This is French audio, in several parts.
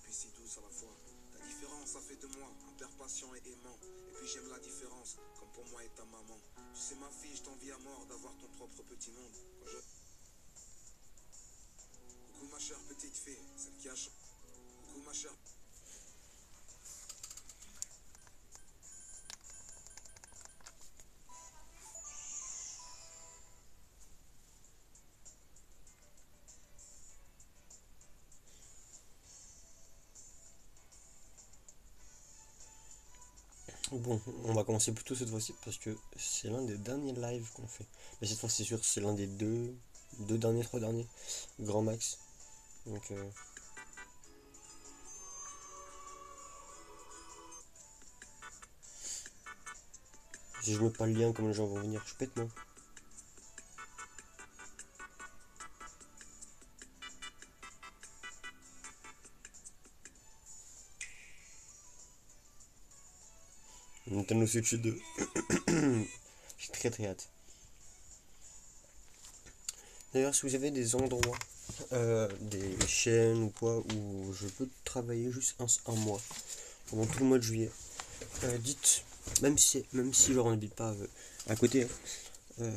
puis si douce à la fois. Ta différence a fait de moi un père patient et aimant. Et puis j'aime la différence, comme pour moi et ta maman. Tu sais ma fille, je t'envie à mort d'avoir ton propre petit monde. Coucou ma chère petite fille, celle qui a coucou ma chère. Bon, on va commencer plutôt cette fois-ci parce que c'est l'un des derniers lives qu'on fait. Mais cette fois, c'est sûr, c'est l'un des deux derniers, trois derniers, grand max. Donc, si je mets pas le lien, comment les gens vont venir, je pète moi. Nintendo Switch 2. J'ai très très hâte. D'ailleurs, si vous avez des endroits, des chaînes ou quoi, où je peux travailler juste un mois, pendant tout le mois de juillet, dites, même si genre on n'habite pas à côté, hein,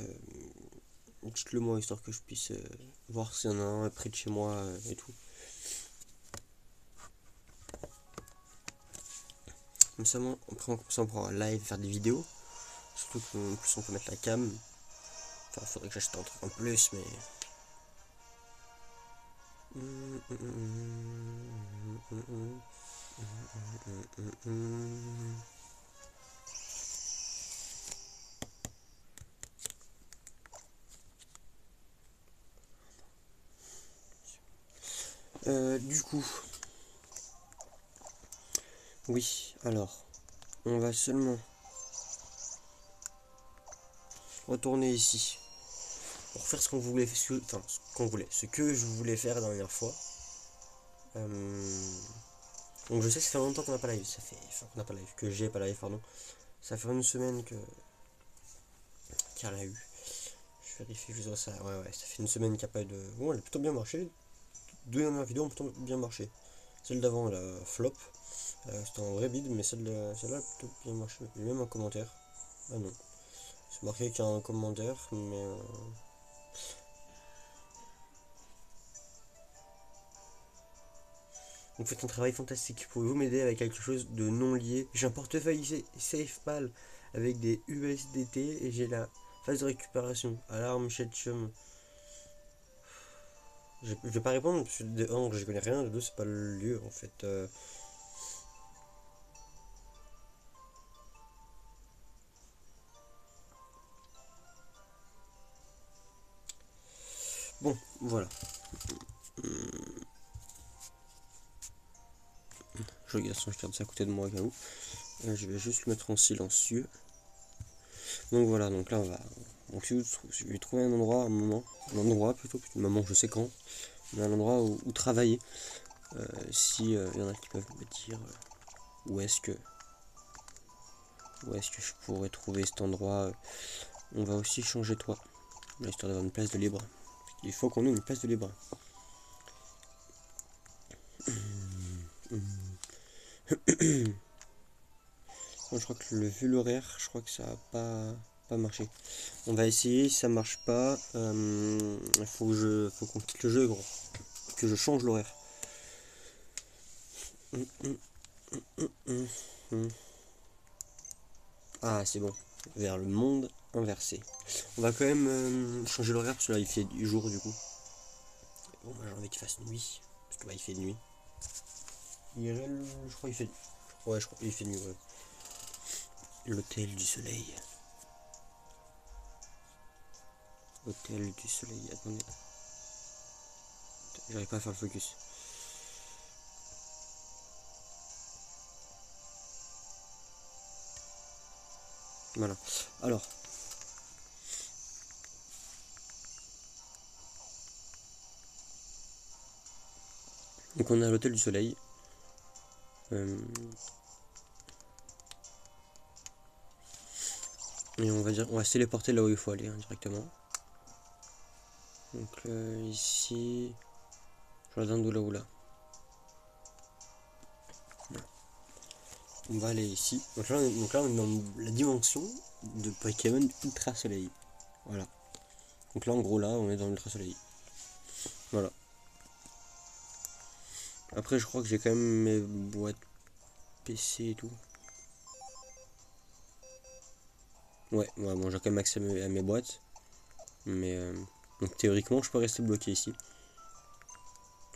dites-le moi histoire que je puisse voir s'il y en a un près de chez moi et tout. Comme ça, après, on pourra live faire des vidéos. Surtout qu'en plus, on peut mettre la cam. Enfin, faudrait que j'achète un truc en plus, mais. Du coup, oui, alors, on va seulement retourner ici pour faire ce qu'on voulait, ce que je voulais faire la dernière fois. Donc je sais que ça fait longtemps qu'on n'a pas live, qu'on n'a pas live, que j'ai pas live, pardon. Ça fait une semaine qu'elle a eu. Je vérifie juste ça. Ouais, ça fait une semaine qu'il n'y a pas eu de. Bon, elle a plutôt bien marché. Deux dernières vidéos ont plutôt bien marché. Celle d'avant, la flop. C'était un vrai bide, mais celle-là a plutôt bien marché. Il y a même un commentaire. Ah non. C'est marqué qu'il y a un commentaire, mais. Vous faites un travail fantastique. Pouvez-vous m'aider avec quelque chose de non lié? J'ai un portefeuille SafePal avec des USDT et j'ai la phase de récupération. Alarme, Chetchum. Je vais pas répondre parce que de 1, je connais rien, de 2, c'est pas le lieu en fait. Bon, voilà. Je garde ça à côté de moi au cas où. Je vais juste le mettre en silencieux. Donc voilà, donc là on va. Donc si je vais trouver un endroit, un endroit plutôt, maman je sais quand, mais un endroit où travailler. Si y en a qui peuvent me dire où est-ce que je pourrais trouver cet endroit. On va aussi changer de toit, histoire d'avoir une place de libre. Il faut qu'on ait une place de libre. Bon, je crois que vu l'horaire, je crois que ça va pas marcher. On va essayer, si ça marche pas, il faut qu'on quitte le jeu, gros. Que je change l'horaire. Ah, c'est bon. Vers le monde inversé. On va quand même changer l'horaire parce que là il fait du jour du coup. Bon, moi j'ai envie qu'il fasse nuit. Parce que là il fait nuit. IRL, je crois qu'il fait. Ouais, je crois qu'il fait nuit, ouais. L'hôtel du soleil. Hôtel du soleil, attendez. J'arrive pas à faire le focus. Voilà. Alors. Donc on est à l'hôtel du soleil. Et on va se téléporter là où il faut aller directement. Donc ici. Jardin de là. on va aller ici. Donc là, on est dans la dimension de Pokémon Ultra Soleil. Voilà. Donc là, en gros, là, on est dans l'Ultra Soleil. Voilà. Après, je crois que j'ai quand même mes boîtes PC et tout. Ouais, bon, j'ai quand même accès à mes boîtes. Mais, donc théoriquement, je peux rester bloqué ici.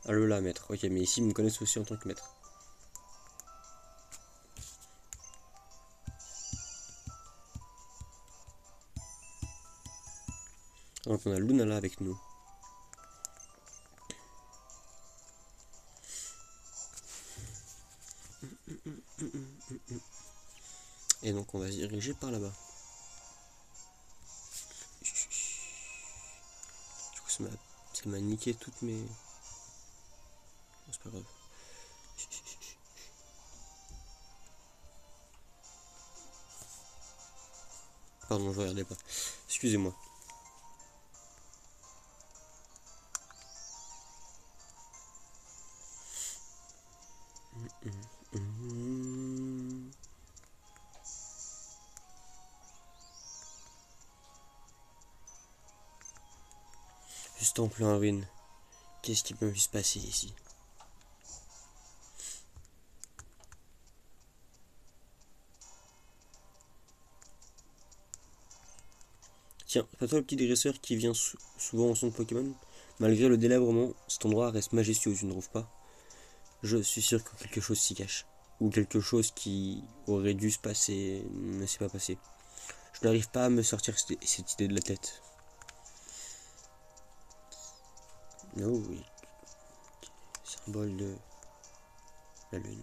Ah, le là, maître. Ok, mais ici, ils me connaissent aussi en tant que maître. Donc on a Lunala avec nous. Et donc on va se diriger par là-bas. Du coup ça m'a niqué toutes mes... Oh, c'est pas grave. Pardon, je regardais pas. Excusez-moi. Juste en plein ruine. Qu'est-ce qui peut se passer ici? Tiens, c'est pas toi le petit dresseur qui vient souvent au centre Pokémon? Malgré le délabrement, cet endroit reste majestueux, tu ne trouves pas? Je suis sûr que quelque chose s'y cache. Ou quelque chose qui aurait dû se passer ne s'est pas passé. Je n'arrive pas à me sortir cette idée de la tête. Oh oui. Symbole de la lune.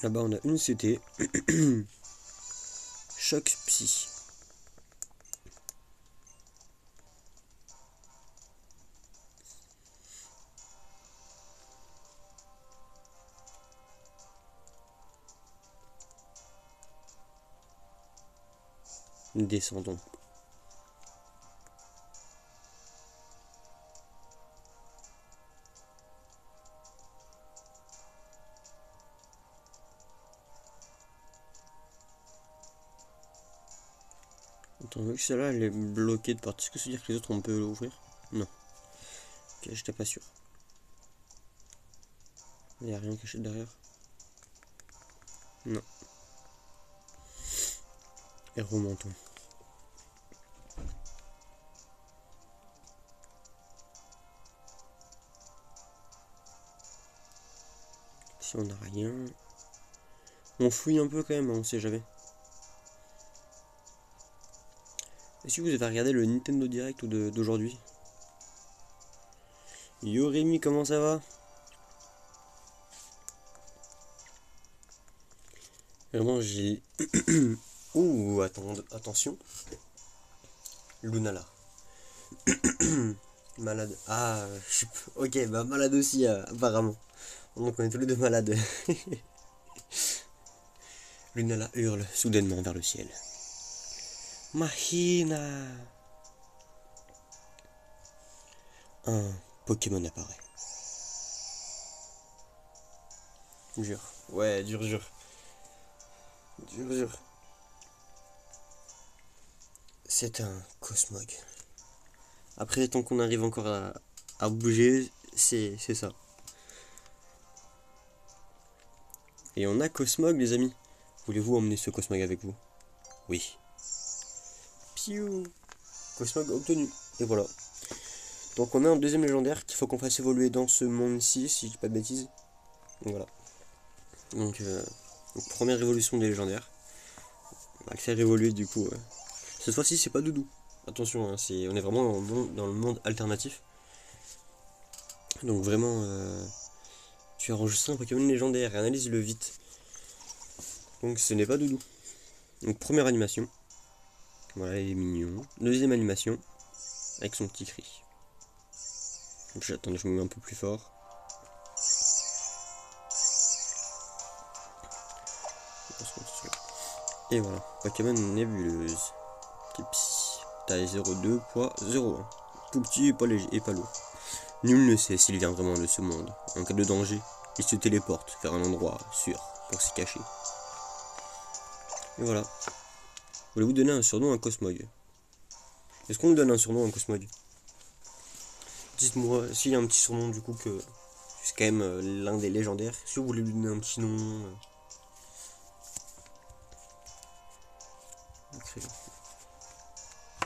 Là-bas on a une CT. Choc psy. Descendons. Attends, vu que celle-là elle est bloquée de partout, est-ce que ça veut dire que les autres on peut l'ouvrir? Non. Ok, j'étais pas sûr. Il n'y a rien caché derrière. Non. Et remontons. Si on n'a rien... On fouille un peu quand même, hein, on sait jamais. Est-ce que vous avez regardé le Nintendo Direct d'aujourd'hui? Yo Rémi, comment ça va? Vraiment j'ai... Ouh, attention. Lunala. Malade. Ah, ok, bah malade aussi apparemment. Donc on est tous les deux malades. Lunala hurle soudainement vers le ciel. Mahina. Un Pokémon apparaît. Dur. Ouais, dur. C'est un Cosmog. Après, tant qu'on arrive encore à bouger, c'est ça. Et on a Cosmog, les amis. Voulez-vous emmener ce Cosmog avec vous? Oui. Piou. Cosmog obtenu. Et voilà. Donc on a un deuxième légendaire qu'il faut qu'on fasse évoluer dans ce monde-ci, si je dis pas de bêtises. Donc voilà. Donc première évolution des légendaires. On va le faire évoluer du coup. Cette fois-ci c'est pas Doudou. Attention, hein, on est vraiment dans le monde alternatif. Donc vraiment, tu as enregistré un Pokémon légendaire, analyse-le vite. Donc ce n'est pas Doudou. Donc première animation. Voilà, il est mignon. Deuxième animation, avec son petit cri. Attendez, je me mets un peu plus fort. Et voilà, Pokémon nébuleuse. Petit psy. Taille 0,2, poids 0,1. Tout petit et pas léger et pas lourd. Nul ne sait s'il vient vraiment de ce monde. En cas de danger, il se téléporte vers un endroit sûr pour s'y cacher. Et voilà. Voulez-vous donner un surnom à Cosmog? Est-ce qu'on me donne un surnom à Cosmog? Dites-moi s'il y a un petit surnom du coup que c'est quand même l'un des légendaires. Si vous voulez lui donner un petit nom.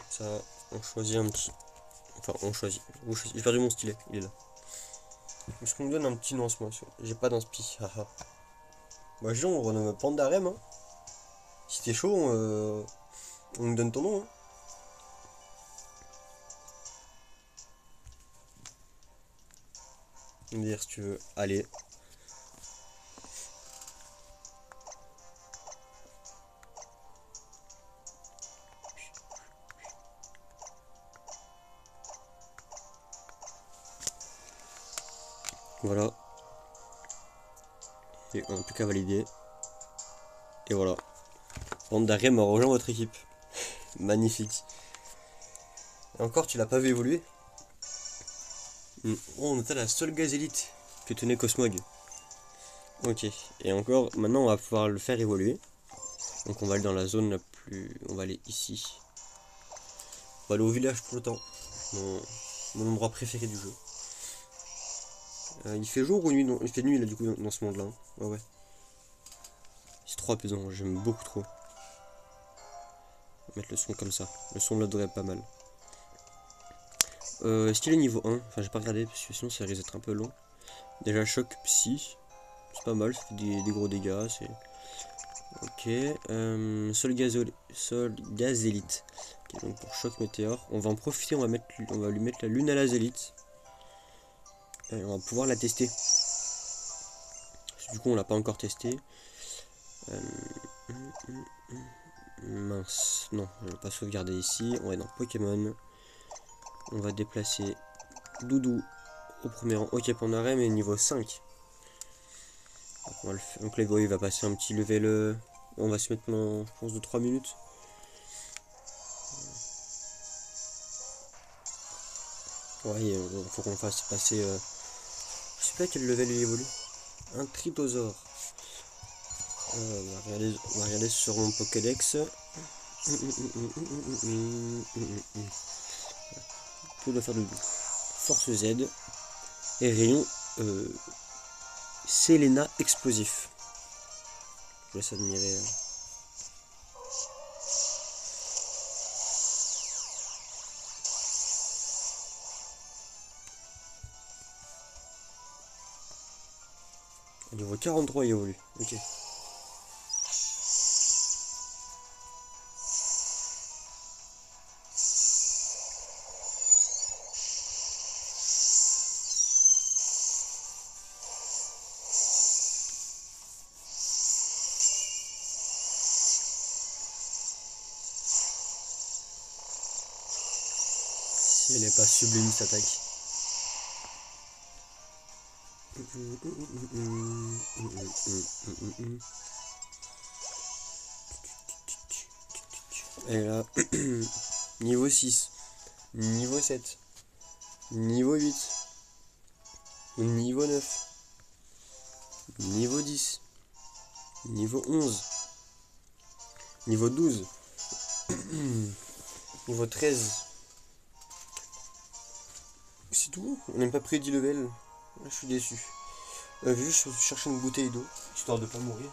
Ça, on choisit un petit. Enfin, on choisit. J'ai perdu mon stylet, il est là. Est-ce qu'on me donne un petit nom à ce moment? J'ai pas d'inspi. Haha. Bah, Jean, on renomme Pandarem. Hein. Si t'es chaud, on me donne ton nom. Hein. Me dire si tu veux. Allez. Voilà. Et on n'a plus qu'à valider. Et voilà. Pandarem a rejoint votre équipe. Magnifique. Et encore, tu l'as pas vu évoluer? Oh, on était la seule gazélite que tenait Cosmog. Ok. Et encore, maintenant on va pouvoir le faire évoluer. Donc on va aller dans la zone la plus... On va aller ici. On va aller au village pour le temps. Mon endroit préféré du jeu. Il fait jour ou nuit? Non, il fait nuit là du coup dans ce monde là. Ouais ouais. C'est trop apaisant, j'aime beaucoup trop. On va mettre le son comme ça. Le son là devrait être pas mal. Est-ce qu'il est niveau 1? Enfin j'ai pas regardé parce que sinon ça risque d'être un peu long. Déjà choc psy. C'est pas mal, ça fait des gros dégâts. C'est... Ok. Sol gazélite. Okay, donc pour choc météore. On va en profiter, on va lui mettre la lune à la zélite. Et on va pouvoir la tester. Du coup on l'a pas encore testé. Mince. Non, je vais pas sauvegarder ici. On va dans Pokémon. On va déplacer Doudou au premier rang. Ok, Pandarem est niveau 5. Donc, on va le faire. Donc là il va passer un petit level. On va se mettre pendant, je pense, de 3 minutes. Ouais, il faut qu'on fasse passer... Je sais pas quel level il évolue. Un Tritosaure. On va regarder sur mon Pokédex. Peu de faire de Force Z. Et rayon Selena explosif. Je laisse admirer. Niveau 43 il évolue. Ok. Si elle n'est pas sublime cette attaque. Et là, niveau 6, niveau 7, niveau 8, niveau 9, niveau 10, niveau 11, niveau 12, niveau 13. C'est tout, on n'a même pas pris 10 levels. Là, je suis déçu. Je vais juste chercher une bouteille d'eau, histoire de pas mourir.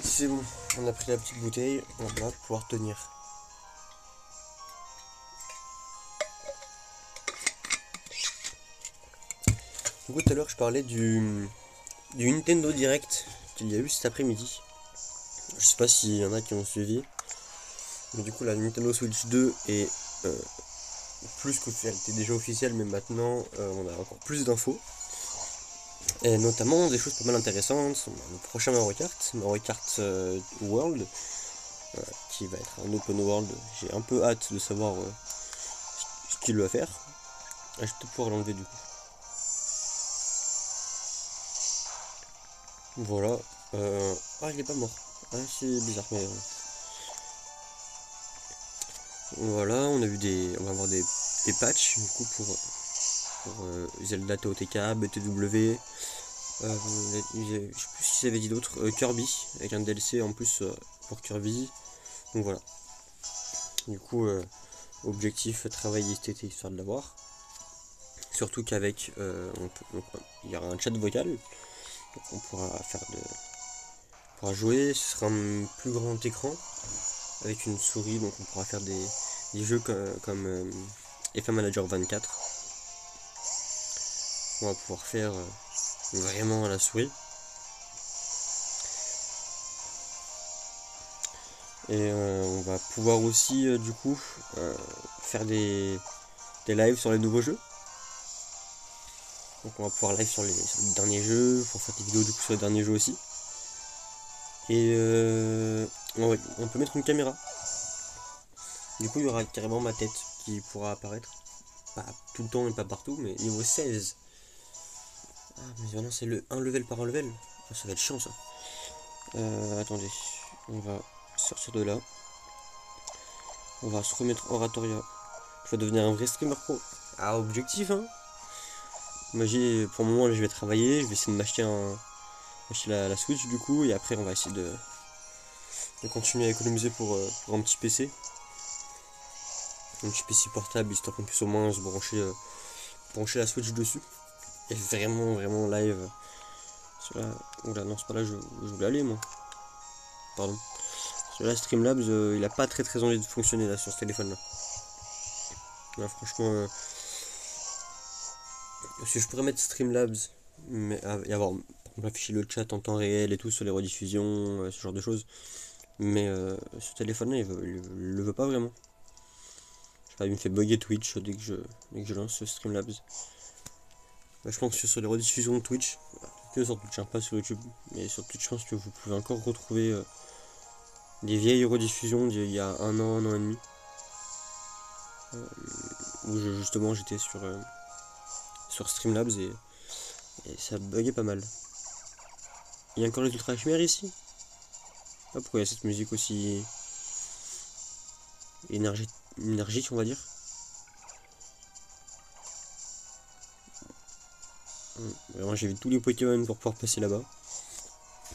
C'est bon, on a pris la petite bouteille, on va pouvoir tenir. Du coup, tout à l'heure, je parlais du Nintendo Direct qu'il y a eu cet après-midi. Je sais pas s'il y en a qui ont suivi. Mais du coup, la Nintendo Switch 2 est plus qu'officielle. Elle était déjà officielle, mais maintenant, on a encore plus d'infos. Et notamment des choses pas mal intéressantes. Le prochain Mario Kart World, qui va être un open world. J'ai un peu hâte de savoir ce qu'il va faire. Je vais peut-être pouvoir l'enlever du coup. Voilà. Ah, il est pas mort. Ouais, c'est bizarre, mais voilà, on va avoir des patchs du coup pour Zelda TOTK, BTW. Je sais plus si ça avait dit d'autres. Kirby, avec un DLC en plus pour Kirby. Donc voilà. Du coup, objectif travailler cet été histoire de l'avoir. Surtout qu'avec, il y aura un chat vocal. Donc on pourra on pourra jouer. Ce sera un plus grand écran avec une souris. Donc on pourra faire des jeux comme FA Manager 24. On va pouvoir faire vraiment à la souris. Et on va pouvoir aussi du coup faire des lives sur les nouveaux jeux. Donc on va pouvoir live sur les derniers jeux, pour faire des vidéos du coup sur les derniers jeux aussi. Et on peut mettre une caméra. Du coup il y aura carrément ma tête qui pourra apparaître. Pas tout le temps et pas partout, mais niveau 16. Ah mais maintenant c'est un level par un level. Ah, ça va être chiant ça. Attendez, on va sortir de là. On va se remettre Oratoria. Je vais devenir un vrai streamer pro. Ah, objectif hein. Moi pour le moment là, je vais travailler, je vais essayer de m'acheter la Switch du coup, et après on va essayer de continuer à économiser pour un petit PC. Un petit PC portable, histoire qu'on puisse au moins se brancher la Switch dessus. Et vraiment live. Oula non c'est pas là je voulais aller moi. Pardon. Là Streamlabs il a pas très envie de fonctionner là sur ce téléphone là. Là franchement si je pourrais mettre Streamlabs mais et avoir afficher le chat en temps réel et tout sur les rediffusions, ce genre de choses. Mais ce téléphone là il le veut pas vraiment. Je sais pas, il me fait bugger Twitch dès que je lance ce Streamlabs. Je pense que sur les rediffusions de Twitch, que sur Twitch, pas sur YouTube, mais sur Twitch je pense que vous pouvez encore retrouver des vieilles rediffusions d'il y a un an et demi. Où justement j'étais sur Streamlabs et ça buguait pas mal. Il y a encore les Ultra Chimères ici. Ah, pourquoi il y a cette musique aussi énergique on va dire. Vraiment j'évite tous les Pokémon pour pouvoir passer là-bas.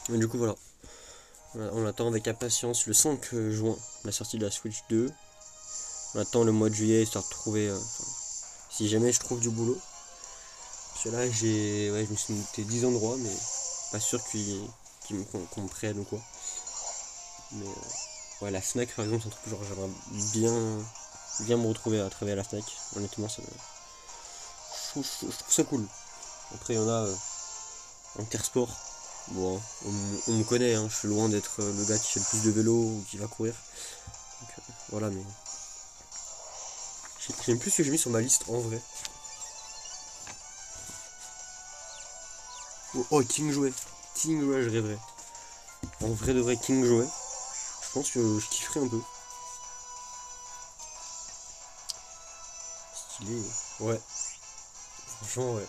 Et du coup voilà. On attend avec impatience le 5 juin la sortie de la Switch 2. On attend le mois de juillet histoire de trouver si jamais je trouve du boulot. Parce que là je me suis noté 10 endroits mais pas sûr qu'on me prenne ou quoi. Mais ouais la Fnac par exemple c'est un truc genre j'aimerais bien me retrouver à travailler à la Fnac. Honnêtement je trouve ça cool. Après il y en a Intersport. Bon, on me connaît, hein, je suis loin d'être le gars qui fait le plus de vélo ou qui va courir. Donc, voilà, mais j'aime plus ce que j'ai mis sur ma liste en vrai. Oh, King Jouet, je rêverais. En vrai de vrai, King Jouet, je pense que je kifferais un peu. Stylé, ouais. Franchement, ouais.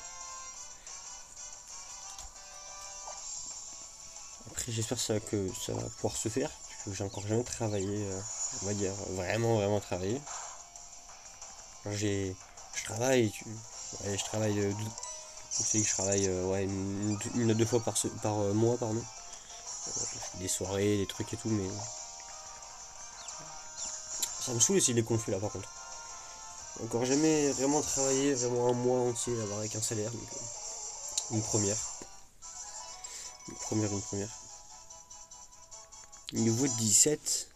Après, j'espère que ça va pouvoir se faire, parce que j'ai encore jamais travaillé, on va dire, vraiment travaillé. Je travaille, je travaille, vous savez que je travaille une à deux fois par mois, pardon. Je fais des soirées, des trucs et tout, mais ça me saoule aussi les confus là par contre. Encore jamais vraiment travaillé, vraiment un mois entier avec un salaire, donc une première. Une première. Niveau 17.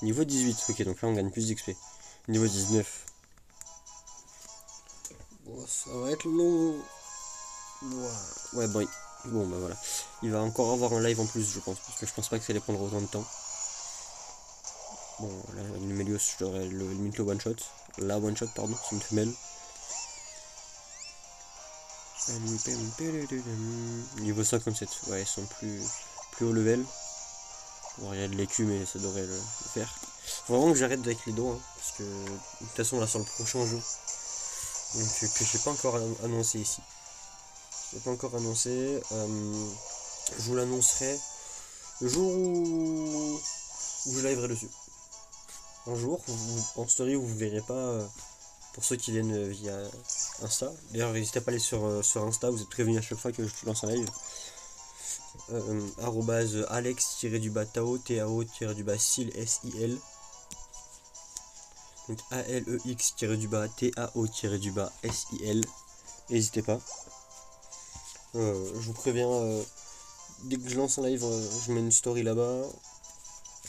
Niveau 18, ok, donc là on gagne plus d'XP. Niveau 19. Bon, ça va être long. Ouais, bon, bah voilà. Il va encore avoir un live en plus, je pense, parce que je pense pas que ça allait prendre autant de temps. Bon, là, une Mélios, je devrais limite le one shot. La one shot, pardon, c'est une femelle. Niveau 57, ouais, ils sont plus haut level. Bon, il y a de l'écu, mais ça devrait le faire. Faut vraiment que j'arrête avec les dos, hein, parce que de toute façon, là, sur le prochain jeu, donc que j'ai pas encore annoncé ici. Je l'ai pas encore annoncé. Je vous l'annoncerai Le jour où je liverai dessus. Un jour, en story, vous verrez pas, pour ceux qui viennent via Insta. D'ailleurs, n'hésitez pas à aller sur Insta, vous êtes prévenus à chaque fois que je lance un live. @alex-tao, tao-sil, S-I-L. Donc ALEX-tao-SIL. N'hésitez pas. Je vous préviens, dès que je lance un live, je mets une story là-bas.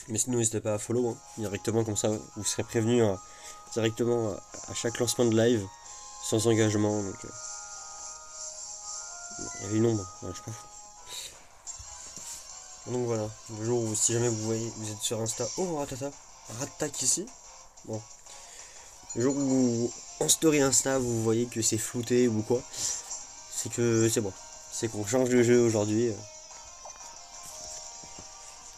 Mais sinon, n'hésitez pas à follow directement, comme ça vous serez prévenu directement à chaque lancement de live, sans engagement. Donc, il y avait une ombre, ouais, je sais pas. Donc voilà, le jour où, si jamais vous voyez, vous êtes sur Insta, oh Rattac ici. Bon, le jour où en story Insta vous voyez que c'est flouté ou quoi, c'est que c'est bon, c'est qu'on change de jeu aujourd'hui.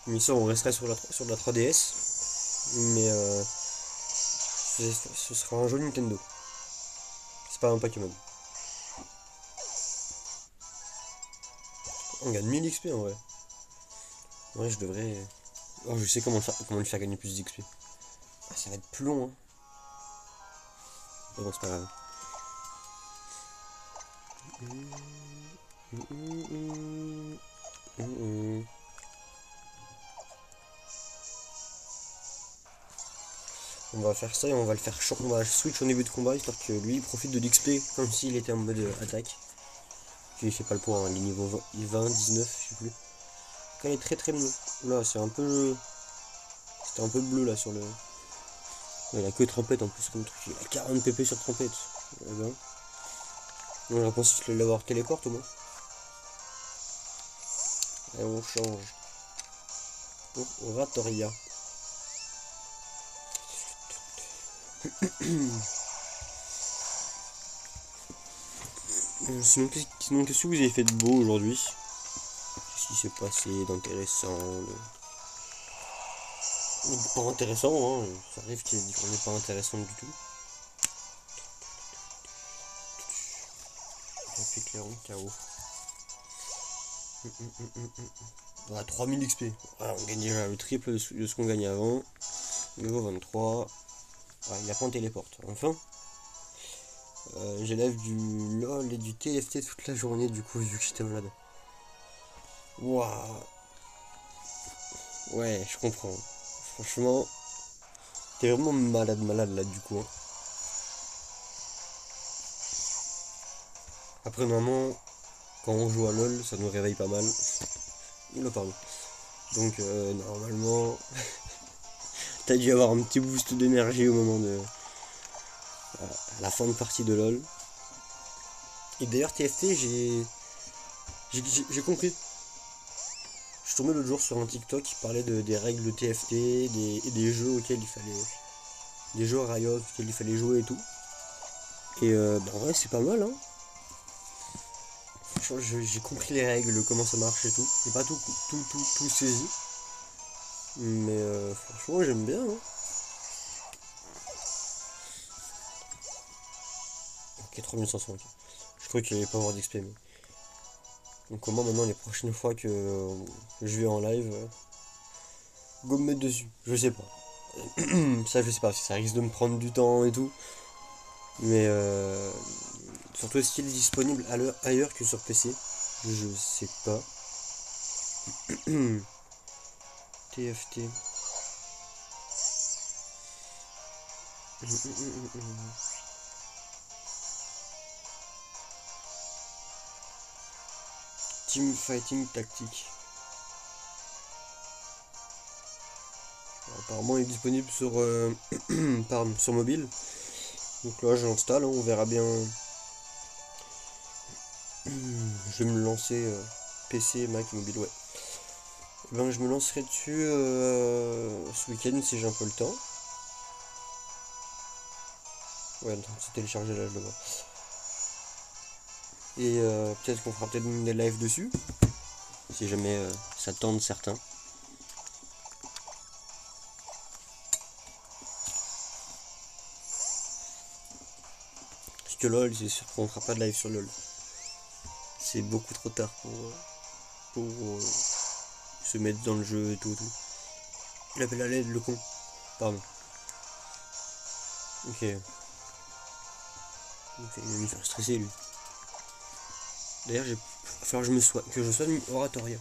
Mais ça, on resterait sur la 3DS, mais ce sera un jeu Nintendo. C'est pas un Pokémon. On gagne 1000 XP en vrai. Ouais, je devrais. Oh, je sais comment le faire gagner plus d'XP. Ah, ça va être plus long, hein. Mais bon, c'est pas grave. On va faire ça et on va le faire on va switch au début de combat histoire que lui il profite de l'XP comme s'il était en mode attaque. Puis il fait pas le poids, hein, les niveaux 20, 19, je sais plus. Quand il est très bleu. Là c'est un peu. C'était un peu bleu là sur le. Il a que trompette en plus comme truc. Il a 40 pp sur trompette. Ben. On va penser qu'il l'avoir téléporte au moins. Et on change. Pour Oratoria. Sinon, qu'est-ce que vous avez fait de beau aujourd'hui? Qu'est-ce qui s'est passé d'intéressant ou pas intéressant, hein. Ça arrive qu'on n'est pas intéressant du tout. Graphique clairon, KO. Voilà, 3000 XP. Voilà, on gagne déjà le triple de ce qu'on gagnait avant. Niveau 23. Ah, il a pas un téléporte. Enfin. J'élève du LOL et du TFT toute la journée du coup vu que j'étais malade. Waouh. Ouais, je comprends. Franchement, t'es vraiment malade là du coup. Après normalement, quand on joue à LOL, ça nous réveille pas mal. Oula pardon. Donc normalement, t'as dû avoir un petit boost d'énergie au moment de à la fin de partie de LOL. Et d'ailleurs TFT, j'ai compris. Je suis tombé l'autre jour sur un TikTok qui parlait des règles de TFT, des jeux auxquels il fallait. Des jeux Riot auxquels il fallait jouer et tout. Et en vrai c'est pas mal, hein. J'ai compris les règles, comment ça marche et tout. J'ai pas tout saisi. Mais franchement j'aime bien, hein. Ok, 3500, ok. Je croyais qu'il allait pas avoir d'XP, mais. Donc comment maintenant les prochaines fois que je vais en live, go me mettre dessus, je sais pas. Ça je sais pas, parce que ça risque de me prendre du temps et tout. Mais surtout est-ce qu'il est disponible ailleurs que sur PC? Je sais pas. TFT. Team Fighting Tactique. Apparemment il est disponible sur pardon, sur mobile. Donc là je l'installe, hein, on verra bien. Je vais me lancer PC, Mac, mobile, ouais. Et ben je me lancerai dessus ce week-end si j'ai un peu le temps. Ouais, attends, c'est téléchargé là, je le vois. Et peut-être qu'on fera peut-être des lives dessus. Si jamais ça tente certains. Parce que LOL, c'est sûr qu'on fera pas de live sur LOL. C'est beaucoup trop tard pour se mettre dans le jeu et tout. Il appelle à l'aide, le con. Pardon. Ok. Il va me faire stresser, lui. D'ailleurs, il va falloir que je soigne Oratoria.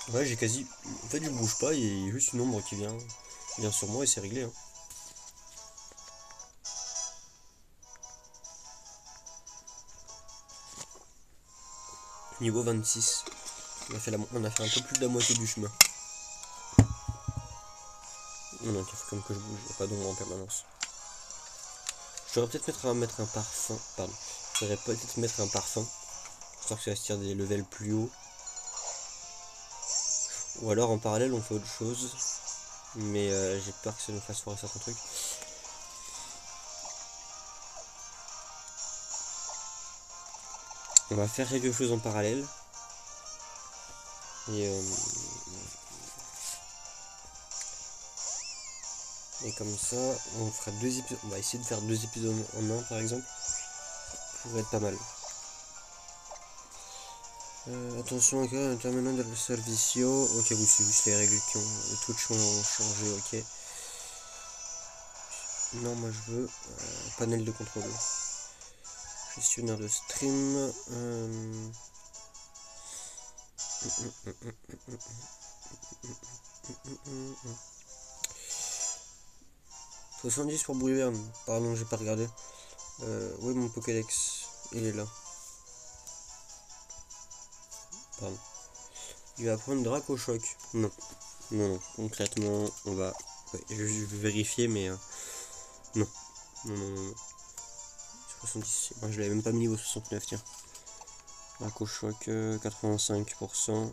Ouais, j'ai quasi... En fait, je bouge pas, il y a juste une ombre qui vient sur moi et c'est réglé. Hein. Niveau 26. On a fait un peu plus de la moitié du chemin. Non, il faut comme que je bouge, il n'y a pas d'ombre en permanence. Je devrais peut-être mettre un parfum. Pardon. Je devrais peut-être mettre un parfum. J'espère que ça va se tirer des levels plus haut. Ou alors en parallèle on fait autre chose. Mais j'ai peur que ça nous fasse foirer certains trucs. On va faire quelque chose en parallèle. Et comme ça, on fera 2 épisodes. On va essayer de faire 2 épisodes en un par exemple. Ça pourrait être pas mal. Attention, ok, terminant del servicio. Ok, oui, c'est juste les règles qui ont tout changé, ok. Non, moi je veux panel de contrôle. Gestionnaire de stream. 70 pour Bruyverne. Pardon, j'ai pas regardé. Oui, mon Pokédex. Il est là. Pardon. Il va prendre Dracochoc. Non. Non. Concrètement, on va... Ouais, je vais vérifier, mais... Non. Non. 70. Moi, je l'avais même pas mis niveau 69, tiens. Dracochoc, 85%.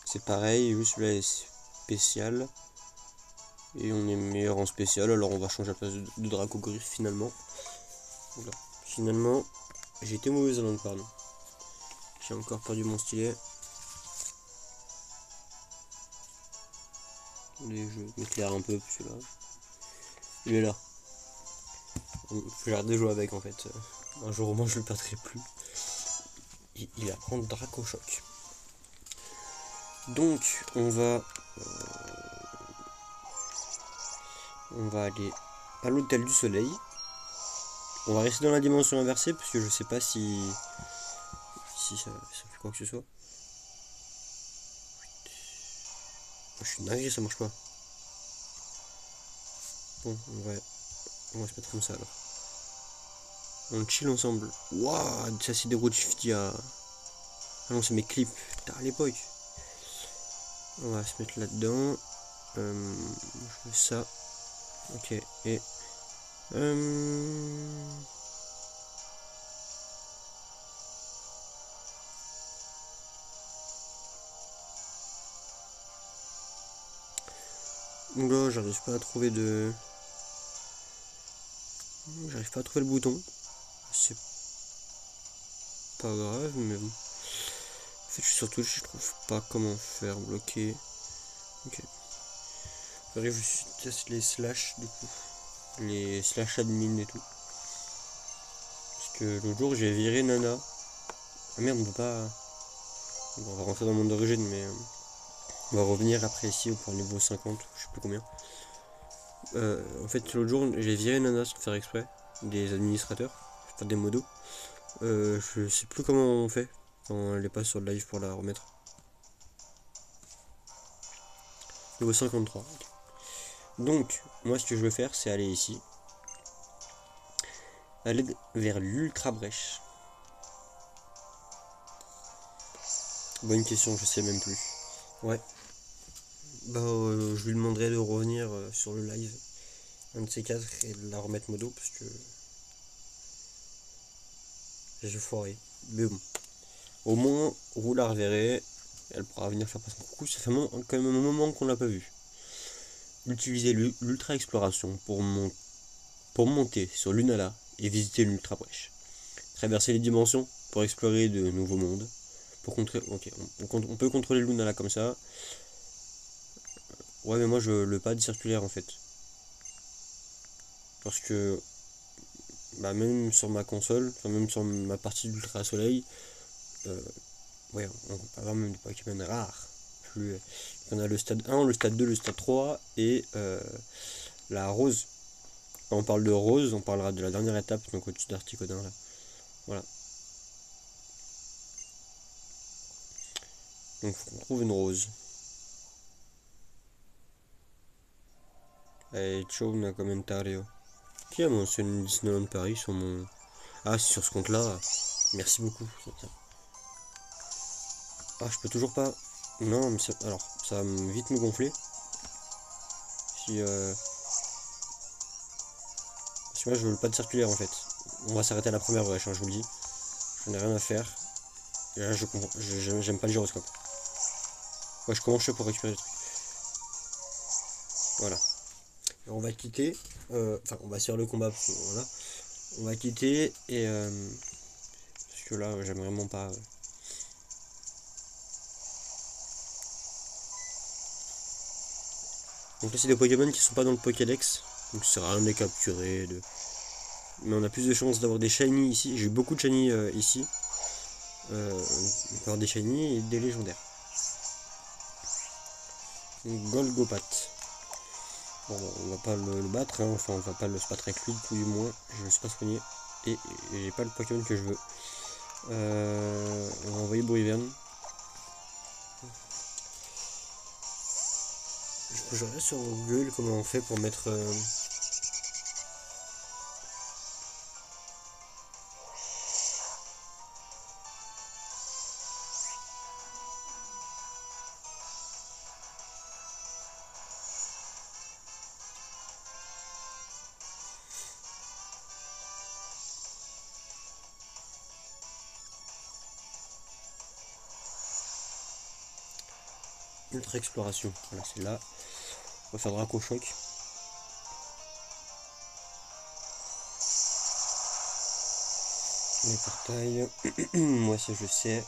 C'est pareil, juste celui-là est spécial. Et on est meilleur en spécial, alors on va changer la place de Dracogriffe finalement. Voilà. Finalement, j'ai été mauvaise langue, pardon. J'ai encore perdu mon stylet. Allez, je vais m'éclairer un peu, celui-là. Il est là. J'ai l'air de jouer avec en fait. Un jour au moins je le perdrai plus. Il va prendre Dracochoc. Donc on va aller à l'hôtel du soleil. On va rester dans la dimension inversée parce que je sais pas si ça fait quoi que ce soit. Je suis navré, ça marche pas. Bon, on va se mettre comme ça alors. On chill ensemble. Waouh, ça c'est des routes shifty à... Ah non, c'est mes clips. À l'époque. On va se mettre là-dedans. Je fais ça. Ok. Et... Là, j'arrive pas à trouver de... J'arrive pas à trouver le bouton. C'est pas grave, mais bon. En fait, je suis sur Twitch, je trouve pas comment faire bloquer. Ok. Je teste les slash du coup. Les slash admin et tout. Parce que l'autre jour j'ai viré Nana. Ah merde, on peut pas. Bon, on va rentrer dans le monde d'origine, mais on va revenir après ici pour le niveau 50, je sais plus combien. En fait, l'autre jour j'ai viré Nana sans faire exprès. Des administrateurs, enfin des modos. Je sais plus comment on fait quand elle est pas sur le live pour la remettre. Niveau 53. Donc, moi ce que je veux faire, c'est aller ici. Aller vers l'ultra brèche. Bonne question, je sais même plus. Ouais. Bah, je lui demanderai de revenir sur le live. Un de ces quatre et de la remettre modo parce que j'ai foiré. Mais bon. Au moins, vous la reverrez. Elle pourra venir faire passer un coucou. Ça fait quand même un moment qu'on l'a pas vu. Utiliser l'ultra exploration pour monter sur Lunala et visiter l'ultra brèche. Traverser les dimensions pour explorer de nouveaux mondes. On peut contrôler Lunala comme ça. Ouais, mais moi je le pad circulaire en fait. Parce que bah, même sur ma console, enfin même sur ma partie d'Ultra Soleil, ouais, on peut avoir même des Pokémon rares. Plus, on a le stade 1, le stade 2, le stade 3 et la rose. Quand on parle de rose, on parlera de la dernière étape, donc au-dessus d'Articodin là. Voilà. Donc faut qu'on trouve une rose. Et ciao un commentario. Qui a mentionné Disneyland Paris sur mon... Ah, c'est sur ce compte-là. Merci beaucoup. Ah, je peux toujours pas... Non, mais ça... Alors, ça va vite me gonfler. Si, Parce que moi, je veux le pas de circulaire, en fait. On va s'arrêter à la première brèche, hein, je vous le dis. J'en ai rien à faire. Et là, j'aime pas le gyroscope. Ouais, comment je fais pour récupérer le truc? Voilà. Et on va quitter. Enfin, on va se faire le combat. Voilà. On va quitter et... parce que là, j'aime vraiment pas... Donc là, c'est des Pokémon qui sont pas dans le Pokédex. Donc ça sert à rien de les capturer. Mais on a plus de chances d'avoir des shiny ici. J'ai eu beaucoup de shiny ici. On peut avoir des shiny et des légendaires. Golgopat. Bon, on va pas le battre, hein. Enfin on va pas se battre avec lui, tout du moins. Je ne suis pas soigné. Et j'ai pas le Pokémon que je veux. On va envoyer Bruyverne. Je regarde sur Google comment on fait pour mettre... Ultra exploration. Voilà, c'est là. On va faire Dracochoc. Les portails. Moi ça je sais.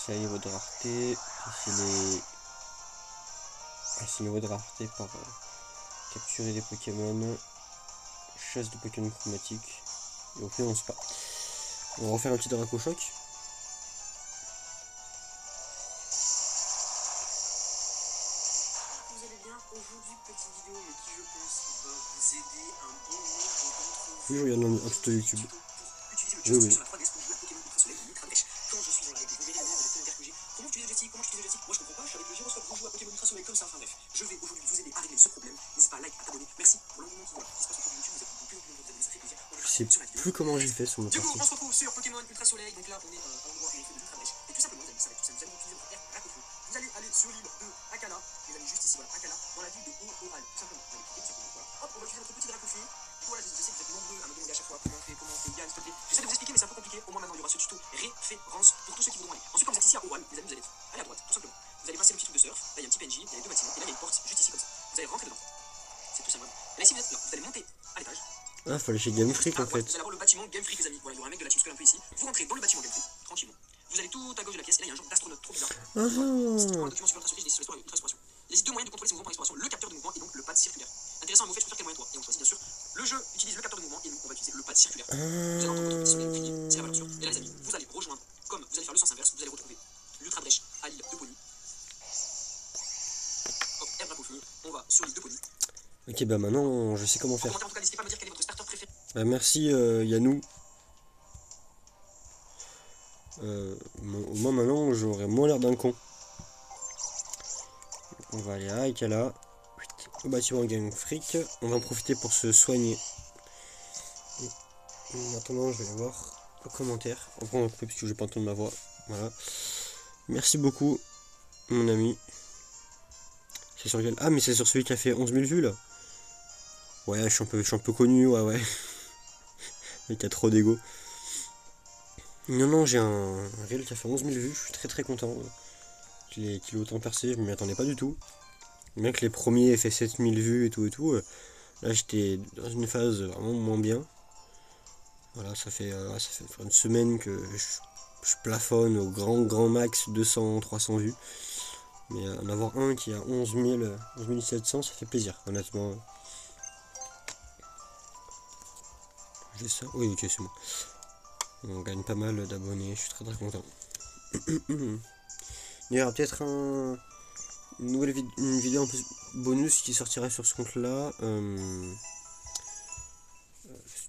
C'est un niveau de rareté. C'est le niveau de rareté par capturer des Pokémon. Chasse de Pokémon chromatiques. Et au fait on se bat. On va refaire un petit Dracochoc. Vous allez bien? Aujourd'hui, petite vidéo, mais qui je pense va vous aider un bon nombre d'entre vous. Oui, je regarde un tuto YouTube. Utiliser le joystick sur la 3DS pour jouer à Pokémon Ultra Soleil ou Ultra Brèche. Quand je suis en live, vous verrez le nombre de commentaires que j'ai. Comment utiliser le joystick? Comment utiliser le joystick? Moi je comprends pas, je suis avec le gyroscope pour jouer à Pokémon Ultra Soleil comme ça. Enfin bref, je vais aujourd'hui vous aider à régler ce problème. N'hésitez pas à like, à t'abonner. Merci pour l'engouement qui se passe autour de YouTube. Vous êtes de plus en plus nombreux, ça fait plaisir. Je sais plus comment j'ai fait sur ma Du coup, partie. on se retrouve sur Pokémon Ultra Soleil. Donc là, on est à l'endroit où il fait de l'Ultra Brèche. Et tout simplement, vous allez, ça va être tout simple. Vous allez utiliser votre air Rakofeu. Vous allez aller sur l'île de Akala, les amis, juste ici, voilà, Akala, dans la ville de Oral, tout simplement. Vous allez cliquer tout simplement, voilà. Hop, on va utiliser notre petit Rakofeu. Voilà, je sais que vous êtes nombreux à me demander à chaque fois comment on fait, Yann, s'il te plaît. J'essaie de vous expliquer, mais c'est un peu compliqué. Au moins maintenant, il y aura ce tuto référence pour tous ceux qui voudront aller. Ensuite, quand vous êtes ici à Oral, les amis, vous allez aller à droite, tout simplement. Vous allez passer le petit truc de surf. Là, il y a un petit PNJ, il y a les deux bâtiments, et là, il y a une porte juste ici comme ça. Vous allez rentrer dedans. C'est tout simple. Et là, ici, vous allez monter à l'étage. Ah, faut aller chez Game Freak en fait. Vous allez avoir le bâtiment Game Freak, les amis. Voilà, il y aura un mec de la team Skull un peu ici. Vous rentrez dans le bâtiment Game Freak, tranquillement. Vous allez tout à gauche de la pièce, et là, il y a un genre d'astronaute trop bizarre. C'est un document sur l'ultra sur l'exploration. Il existe deux moyens de contrôler ses mouvements par exploration, le capteur de mouvement et donc le pad circulaire. Intéressant, mauvais, je préfère quel moyen toi. Et on choisit bien sûr. Le jeu utilise le capteur de mouvement et nous on va utiliser le pad circulaire. Vous allez entendre votre petit soleil crier, c'est la valeur sûre. Et là les amis, vous allez rejoindre, comme vous allez faire le sens inverse, vous allez retrouver l'ultra brèche à l'île de Pony. Hop, air drapeau fini, on va sur l'île de Pony. Ok, bah maintenant je sais comment faire. En tout cas, n'hésitez pas à me dire quel est votre starter préféré. Bah merci Yannou. Moi maintenant j'aurais moins l'air d'un con. On va aller à Akala, au bâtiment Game Freak. On va en profiter pour se soigner. En attendant, je vais voir le commentaire. On prend un peu parce que j'ai pas entendu ma voix. Voilà. Merci beaucoup, mon ami. C'est sur quel... Ah, mais c'est sur celui qui a fait 11 000 vues là. Ouais, je suis un peu connu, ouais. Mais qui a trop d'ego. Non, j'ai un reel qui a fait 11 000 vues. Je suis très très content qu'il ait autant percé. Je m'y attendais pas du tout. Bien que les premiers aient fait 7 000 vues et tout. Là, j'étais dans une phase vraiment moins bien. Voilà, ça fait une semaine que je plafonne au grand max 200-300 vues. Mais en avoir un qui a 11 700, ça fait plaisir, honnêtement. J'ai ça. Oui, ok, c'est bon. On gagne pas mal d'abonnés, je suis très content. Il y aura peut-être une vidéo un peu bonus qui sortira sur ce compte-là.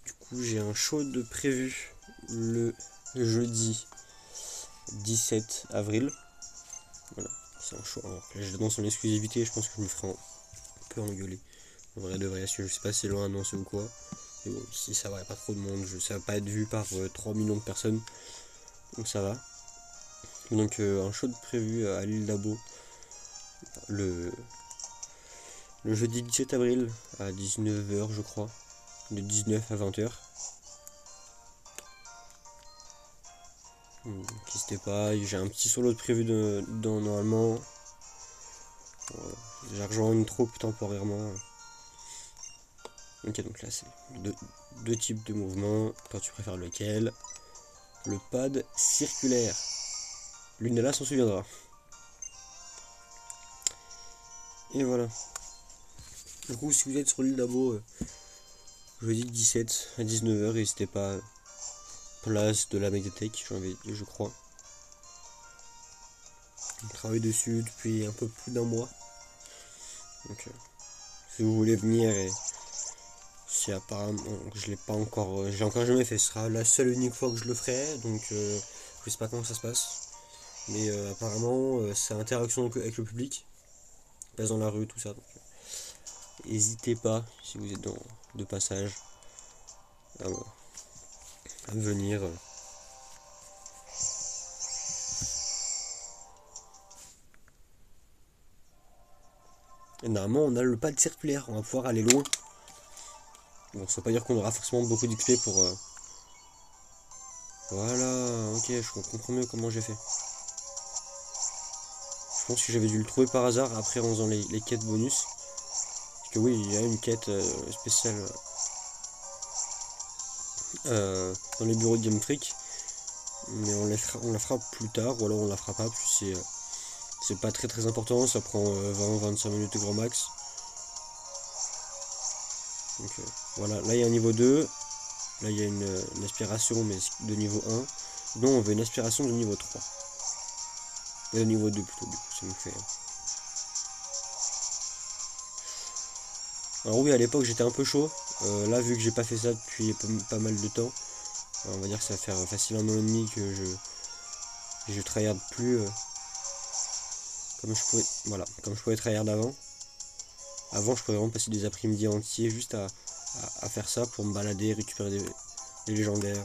Du coup, j'ai un show de prévu le jeudi 17 avril. Voilà, c'est un show. Alors, là, je l'annonce en exclusivité, je pense que je me ferai un peu engueuler. En vrai de vrai, parce que je sais pas si c'est loin annoncer ou quoi. Mais bon, si ça va, y a pas trop de monde, ça va pas être vu par 3 millions de personnes. Donc ça va. Donc un show de prévu à l'île d'Abo le jeudi 17 avril à 19 h je crois. De 19 à 20 h. N'hésitez pas, j'ai un petit solo de prévu normalement. J'ai rejoint une troupe temporairement. Ok, donc là c'est deux types de mouvements. Toi tu préfères lequel? Le pad circulaire. Lunella s'en souviendra. Et voilà. Du coup, si vous êtes sur l'île d'Abo, jeudi 17 à 19 h, n'hésitez pas. Place de la médiathèque, je crois. On travaille dessus depuis un peu plus d'1 mois. Donc, si vous voulez venir, et si apparemment je l'ai pas encore, j'ai encore jamais fait, ce sera la seule et unique fois que je le ferai. Donc, je sais pas comment ça se passe. Mais apparemment, c'est interaction avec le public. Passe dans la rue, tout ça. Donc, n'hésitez pas, si vous êtes de passage, à venir. Et normalement, on a le pad circulaire, on va pouvoir aller loin. Bon, ça veut pas dire qu'on aura forcément beaucoup d'XP pour... Voilà, ok, je comprends mieux comment j'ai fait. Je pense que j'avais dû le trouver par hasard après en faisant les quêtes bonus. Parce que oui, il y a une quête spéciale dans les bureaux de Game Freak. Mais on la fera plus tard, ou alors on la fera pas, parce que c'est pas très important, ça prend 20-25 minutes grand max. Donc voilà, là il y a un niveau 2, là il y a une aspiration mais de niveau 1. Non, on veut une aspiration de niveau 3. Et de niveau 2 plutôt, du coup, ça nous fait... Alors oui, à l'époque j'étais un peu chaud, là vu que j'ai pas fait ça depuis pas mal de temps, on va dire que ça va faire facile 1 an et demi que je tryhard plus comme je pouvais tryhard avant. Avant je pouvais vraiment passer des après-midi entiers juste à faire ça pour me balader, récupérer des légendaires.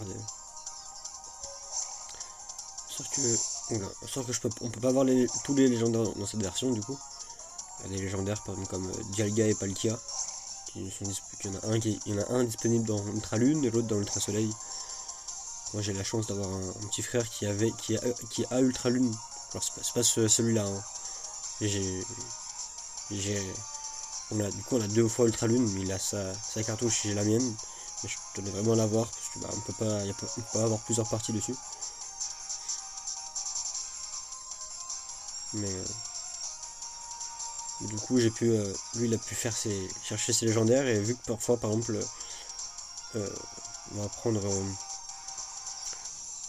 Sauf que on peut pas avoir tous les légendaires dans cette version du coup. Il y a des légendaires comme Dialga et Palkia. Il y en a un disponible dans Ultra Lune et l'autre dans Ultra Soleil. Moi j'ai la chance d'avoir un petit frère qui a Ultra Lune. Alors c'est pas celui-là. Hein. On a 2 fois Ultra Lune, mais il a sa cartouche et j'ai la mienne. Mais je tenais vraiment à l'avoir parce que on peut pas avoir plusieurs parties dessus. Mais du coup lui il a pu chercher ses légendaires, et vu que parfois par exemple on va prendre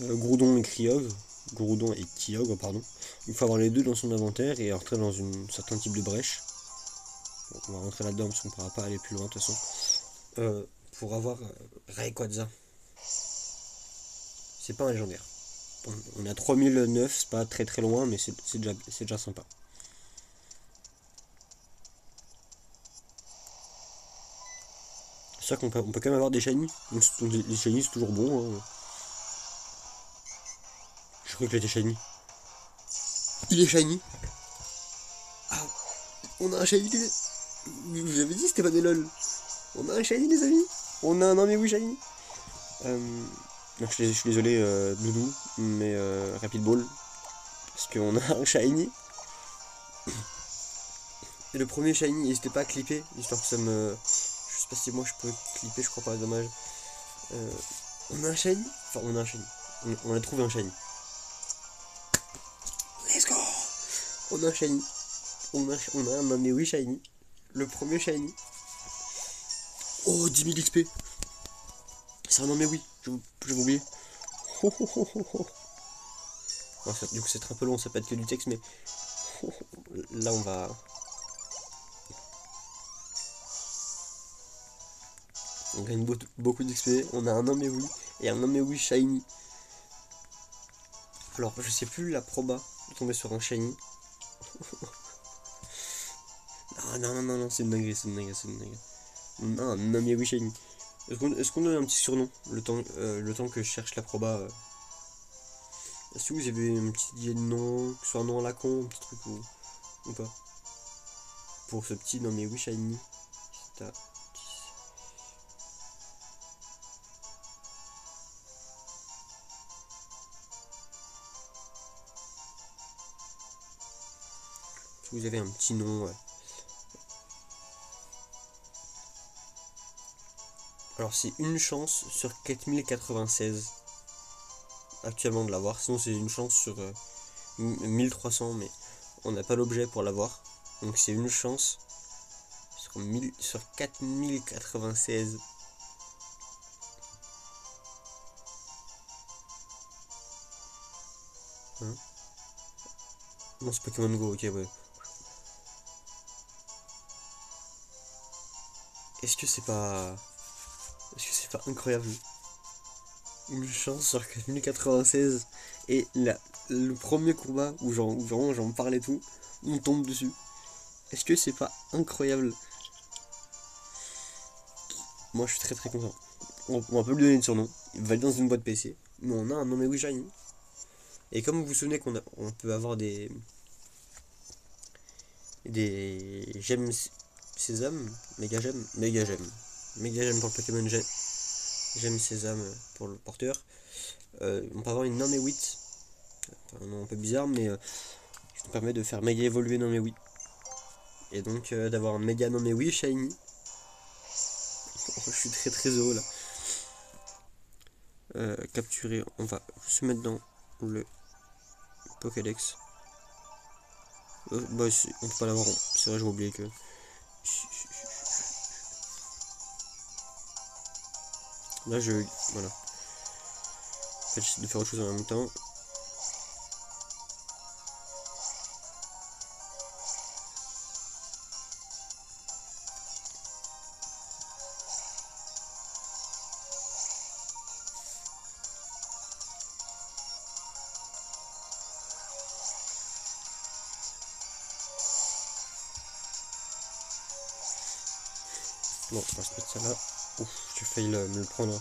Groudon et Kyogre, pardon. Il faut avoir les deux dans son inventaire et rentrer dans un certain type de brèche. Donc on va rentrer là-dedans parce qu'on ne pourra pas aller plus loin de toute façon. Pour avoir Rayquaza. C'est pas un légendaire. On est à 3009, c'est pas très loin, mais c'est déjà sympa. C'est sûr qu'on peut quand même avoir des shiny. Les shiny c'est toujours bon. Hein. Je crois qu'il était shiny. Il est shiny. Ah, on a un shiny. Vous avez dit c'était pas des lol. On a un shiny les amis. On a un ami oui shiny. Non, je suis désolé Doudou, mais Rapid Ball. Parce qu'on a un shiny. Et le premier shiny, n'hésitez pas à clipper, histoire que ça me... Je sais pas si moi je peux clipper, je crois pas, dommage. On a un shiny. Enfin on a un shiny. On a trouvé un shiny. Let's go. On a un shiny. on a un Namewi shiny. Le premier shiny. Oh, 10 000 XP. C'est un Namewi, je vais oublier. Oh, oh, oh, oh, oh. Bon, du coup c'est très peu long, ça peut être que du texte, mais là on va... On gagne beaucoup d'XP, on a un Namewi et un Namewi shiny. Alors je sais plus la proba de tomber sur un shiny. Non, c'est une dinguerie, Non, un Namewi shiny. Est-ce qu'on a un petit surnom le temps que je cherche la proba Est-ce que vous avez un petit nom, que ce soit un nom à la con, un petit truc ou pas? Pour ce petit Namewi shiny. Si vous avez un petit nom. Alors c'est une chance sur 4096 actuellement de l'avoir. Sinon c'est une chance sur 1300, mais on n'a pas l'objet pour l'avoir. Donc c'est une chance sur 4096. Hein? Non, c'est Pokémon Go, ok, ouais. Est-ce que c'est pas incroyable? Une chance sur 4096 et le premier combat où vraiment j'en parlais tout, on tombe dessus. Est-ce que c'est pas incroyable? Moi je suis très très content. On va pas lui donner de surnom, il va aller dans une boîte PC, mais on a un Namewi shiny. Et comme vous vous souvenez on peut avoir des gemmes sésame, méga gemmes pour le Pokémon gemme sésame pour le porteur. On peut avoir une Namewi, un nom un peu bizarre, mais qui nous permet de faire méga évoluer Namewi. Et donc d'avoir un méga Namewi shiny. Je suis très très heureux là. Capturer, on va se mettre dans le Pokédex. Bah, on peut pas l'avoir, c'est vrai, j'ai oublié que... Là voilà. En fait, j'essaie de faire autre chose en même temps. Bon, on va se mettre ça là. Ouf, j'ai failli me le prendre.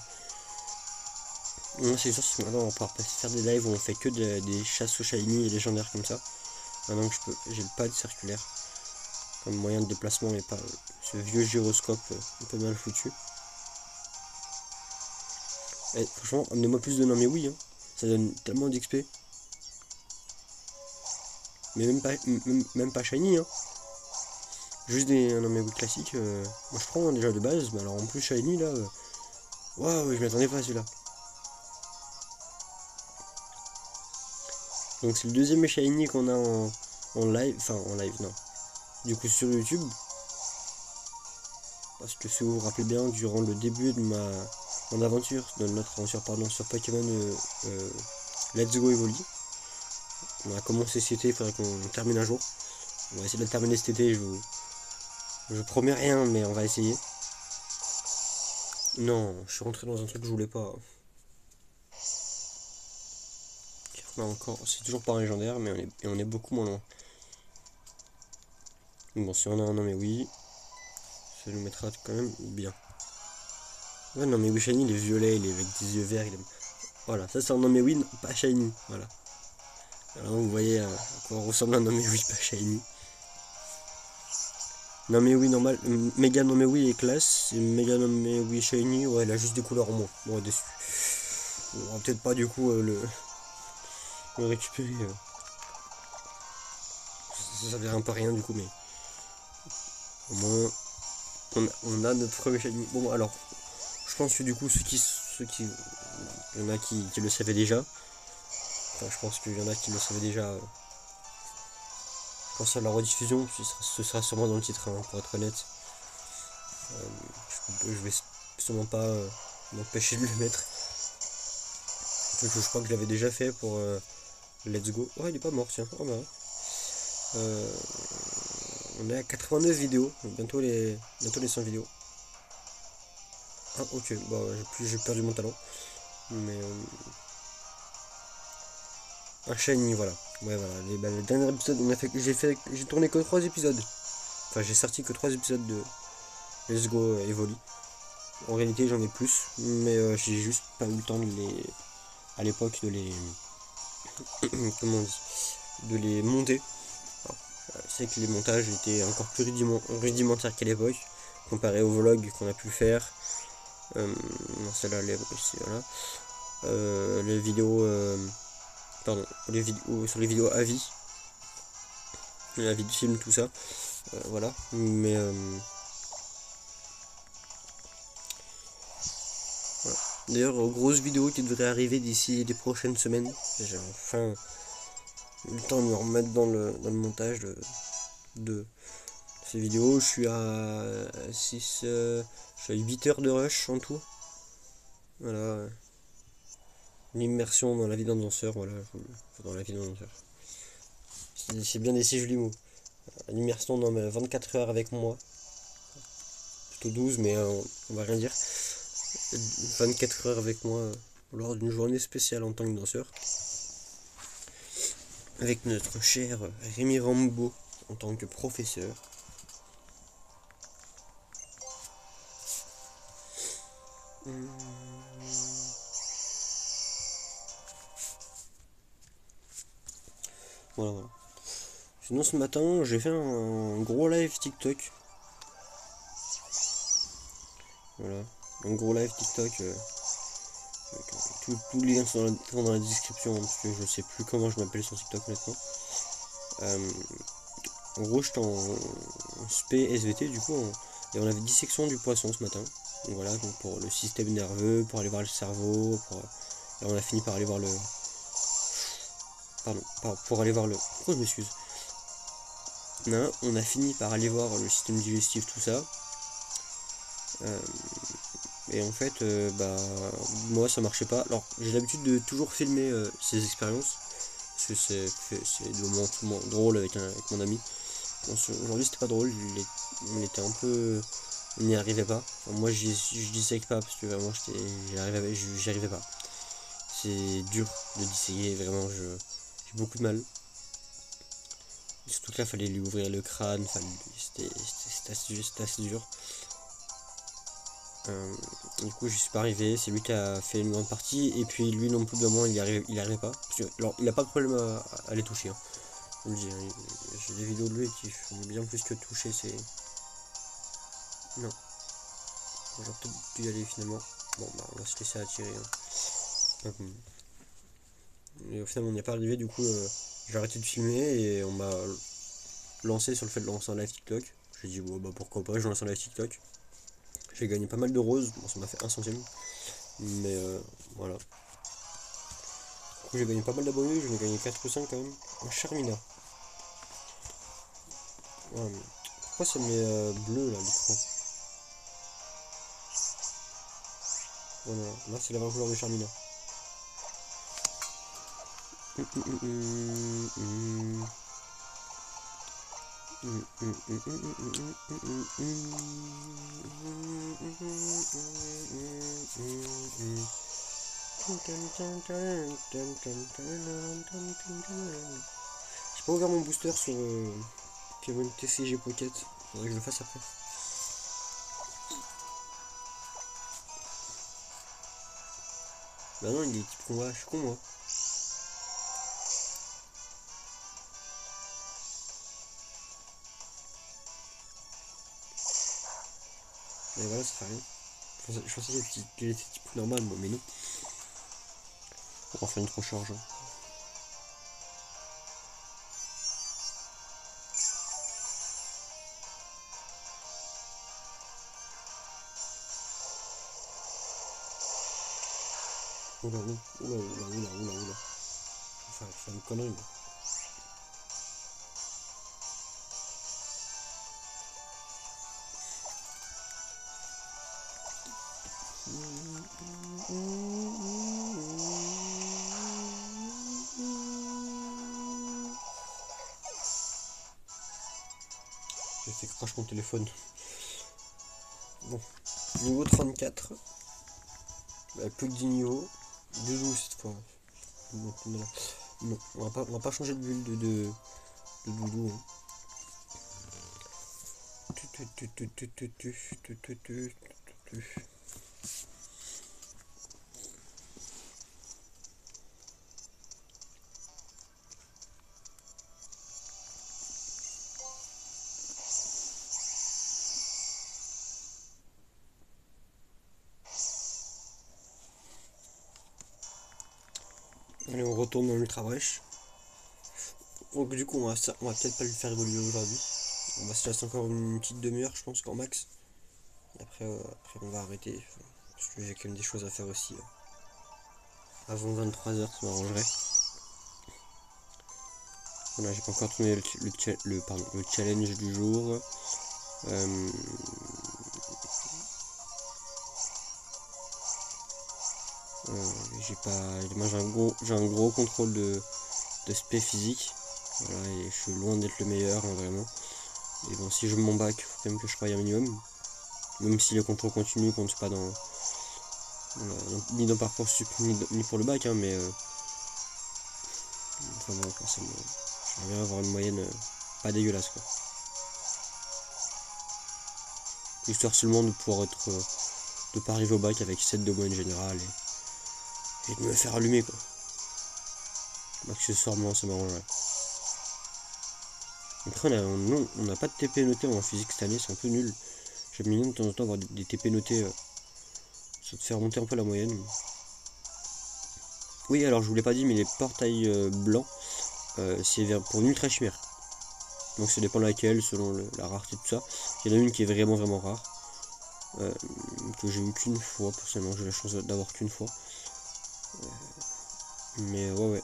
Non, c'est sûr que maintenant on va pouvoir faire des lives où on fait que des chasses au shiny et légendaires comme ça. Maintenant que j'ai le pad circulaire comme moyen de déplacement et pas ce vieux gyroscope un peu mal foutu. Et franchement, amenez-moi plus de Namewi, hein. Ça donne tellement d'XP. Mais même pas shiny, hein. Juste un Namewi classique. Moi je prends déjà de base, mais alors en plus shiny là. Waouh, je m'attendais pas à celui-là. Donc c'est le deuxième shiny qu'on a en live, non, du coup sur YouTube. Parce que si vous vous rappelez bien, durant le début de notre aventure sur Pokémon Let's Go Evoli, on a commencé cet été, il faudrait qu'on termine un jour. On va essayer de le terminer cet été, je promets rien, mais on va essayer. Non, je suis rentré dans un truc que je voulais pas. Encore, c'est toujours pas légendaire, mais on est beaucoup moins loin. Bon, si on a un Namewi, ça nous mettra quand même bien. Ouais, Namewi shiny, il est violet, il est avec des yeux verts, voilà, ça c'est un Namewi pas shiny, voilà. Alors vous voyez à quoi ressemble un Namewi pas shiny. Namewi normal, méga Namewi est classe, et méga Namewi shiny, ouais, il a juste des couleurs en moins. Bon, déçu. On va peut-être pas du coup le récupérer. Ça servirait un peu à rien du coup, mais au moins on a notre premier shiny. Bon, alors je pense que du coup il y en a qui le savaient déjà. Enfin, je pense qu'il y en a qui le savaient déjà pense à la rediffusion, ce sera sûrement dans le titre, hein, pour être honnête. Je vais sûrement pas m'empêcher de le mettre. Je crois que je l'avais déjà fait pour Let's Go. Oh, il est pas mort, tiens. Oh, bah. On est à 89 vidéos, bientôt les 100 vidéos. Ah, ok, bon, j'ai perdu mon talent. Mais un shiny, voilà. Ouais, voilà. Le dernier épisode, j'ai tourné que 3 épisodes. Enfin, j'ai sorti que 3 épisodes de Let's Go Evoli. En réalité, j'en ai plus, mais j'ai juste pas eu le temps de les, à l'époque, de les, comment on dit, de les monter. C'est que les montages étaient encore plus rudimentaires qu'à l'époque, comparé aux vlogs qu'on a pu faire. Non, celle-là, voilà. Les vidéos, pardon, les vidéos sur les vidéos avis, la vie de film, tout ça, voilà. Mais voilà. D'ailleurs, grosse vidéo qui devrait arriver d'ici les prochaines semaines. J'ai enfin eu le temps de me remettre dans le montage de ces vidéos. Je suis à 6, je suis à 8 heures de rush en tout. Voilà. L'immersion dans la vie d'un danseur, voilà, dans la vie d'un danseur. C'est bien des si jolis mots. L'immersion dans mes 24 heures avec moi. Plutôt 12, mais on va rien dire. 24 heures avec moi lors d'une journée spéciale en tant que danseur. Avec notre cher Rémi Rambo en tant que professeur. Voilà, voilà. Sinon ce matin j'ai fait un gros live TikTok. Voilà. Un gros live TikTok. Tous les liens sont dans la description, hein, parce que je sais plus comment je m'appelle sur TikTok maintenant. En gros j'étais en SP SVT du coup, et on avait dissection du poisson ce matin. Donc voilà, donc pour le système nerveux, pour aller voir le cerveau, et on a fini par aller voir le... Pardon, pour aller voir le... Oh, je m'excuse. Non, on a fini par aller voir le système digestif, tout ça. Et en fait, bah, moi ça marchait pas. Alors, j'ai l'habitude de toujours filmer ces expériences, parce que c'est des moments drôles avec mon ami. Aujourd'hui, c'était pas drôle, on était un peu. On n'y arrivait pas. Enfin, moi, je dissèque pas, parce que vraiment, j'y arrivais pas. C'est dur de disséquer, vraiment, j'ai beaucoup de mal. Et surtout que là, fallait lui ouvrir le crâne, c'était assez dur. Du coup, je suis pas arrivé, c'est lui qui a fait une grande partie, et puis lui non plus, vraiment, il arrivait pas. Parce que, alors, il a pas de problème à les toucher. Hein. Je le dis, hein, j'ai des vidéos de lui qui font bien plus que toucher, c'est. Non. J'aurais peut-être dû y aller finalement. Bon, bah, on va se laisser attirer. Hein. Et au final, on n'y est pas arrivé, du coup, j'ai arrêté de filmer et on m'a lancé sur le fait de lancer un live TikTok. J'ai dit, bon, bah pourquoi pas, je lance un live TikTok. J'ai gagné pas mal de roses, bon, ça m'a fait 1 centime. Mais voilà. Du coup, j'ai gagné pas mal d'abonnés, j'en ai gagné 4 ou 5 quand même. Un Charmina. Ouais, mais pourquoi ça met bleu là, l'écran? Voilà, là c'est la vraie couleur de Charmina. J'ai pas ouvert mon booster sur Pokémon TCG Pocket, faudrait que je le fasse après. Bah non, il est type combat, je suis con moi. Mais voilà, ça fait rien. Je pensais qu'il était type normal, moi, mais non. On va faire une recharge. Hein. Oula, oula. Enfin, c'est une connerie. Moi. J'ai fait crash mon téléphone. Bon, niveau 34. Plus que 10 niveaux. 2 cette fois. Non, on va pas changer de bulle de doudou. Hein. Allez, on retourne dans l'ultra brèche. Donc du coup on va peut-être pas le faire évoluer aujourd'hui. On va se laisser encore une petite demi-heure je pense qu'en max. Et après on va arrêter. Parce que j'ai quand même des choses à faire aussi. Avant 23h ça m'arrangerait. Voilà, j'ai pas encore tourné le challenge du jour. Moi j'ai un gros contrôle de spé physique. Voilà, et je suis loin d'être le meilleur hein, vraiment. Et bon, si je m'en bac, il faut quand même que je travaille un minimum. Même si le contrôle continu compte pas ni dans Parcoursup ni pour le bac, hein, mais enfin bon, j'aimerais bien avoir une moyenne pas dégueulasse quoi. Histoire seulement de pouvoir de pas arriver au bac avec 7 de moyenne générale et de me faire allumer quoi. Accessoirement ça m'arrangerait. Après on n'a pas de TP noté en physique cette année, c'est un peu nul. J'aime bien de temps en temps avoir des TP notés, ça te fait remonter un peu la moyenne. Oui alors je vous l'ai pas dit mais les portails blancs c'est pour une ultra chimère. Donc ça dépend de laquelle, selon la rareté tout ça. Il y en a une qui est vraiment rare. Que j'ai eu qu'une fois, personnellement j'ai la chance d'avoir qu'une fois. Mais ouais.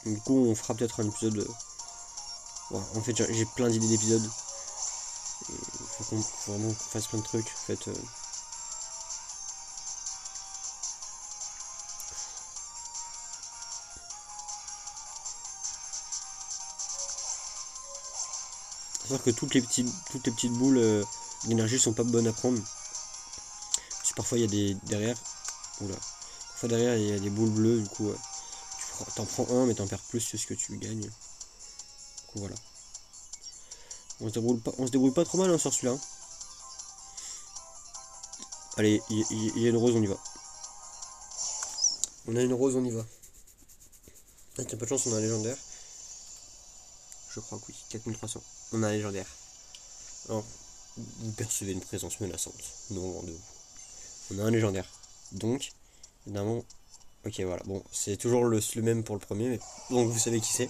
Du coup on fera peut-être un épisode. Ouais, en fait j'ai plein d'idées d'épisodes. Il faut vraiment qu'on fasse plein de trucs. En fait, c'est-à-dire que toutes les petites boules d'énergie sont pas bonnes à prendre. Parce que parfois il y a des derrière. Oula. Parfois derrière il y a des boules bleues, du coup t'en prends un mais t'en perds plus que ce que tu gagnes. Du coup voilà. On se débrouille pas trop mal hein, sur celui-là. Allez, il y a une rose, on y va. On a une rose, on y va. Avec un peu de chance, on a un légendaire. Je crois que oui, 4300. On a un légendaire. Alors, vous percevez une présence menaçante. Non loin de vous. On a un légendaire. Donc, évidemment. Ok, voilà. Bon, c'est toujours le même pour le premier, mais donc vous savez qui c'est.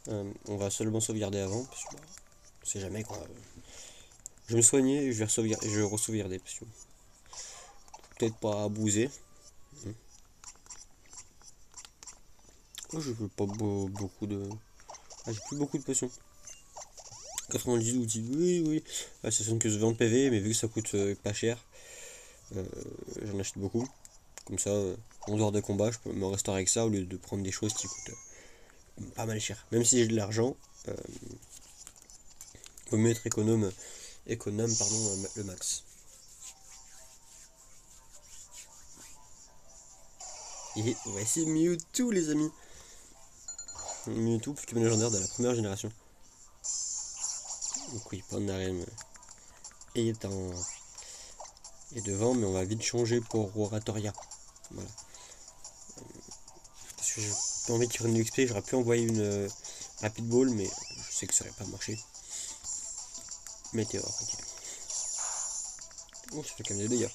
On va seulement sauvegarder avant, parce que on sait jamais quoi. Je vais me soigner et je vais re-sauvegarder, parce que peut-être pas abuser. Oh, je veux pas beaucoup de. Ah, j'ai plus beaucoup de potions. 90 outils, oui. Ah, ça sonne que 20 PV, mais vu que ça coûte pas cher, j'en achète beaucoup. Comme ça, en dehors des combats, je peux me restaurer avec ça au lieu de prendre des choses qui coûtent pas mal cher. Même si j'ai de l'argent, vaut mieux être économe le max. Et voici Mewtwo les amis. Mewtwo, Pokémon légendaire de la première génération. Donc oui, Pandaren est devant, mais on va vite changer pour Oratoria. Voilà. Parce que j'ai pas envie qu'il prenne de l'XP, j'aurais pu envoyer une Rapid Ball, mais je sais que ça n'aurait pas marché. Météore, ok. Oh, ça fait quand même des dégâts.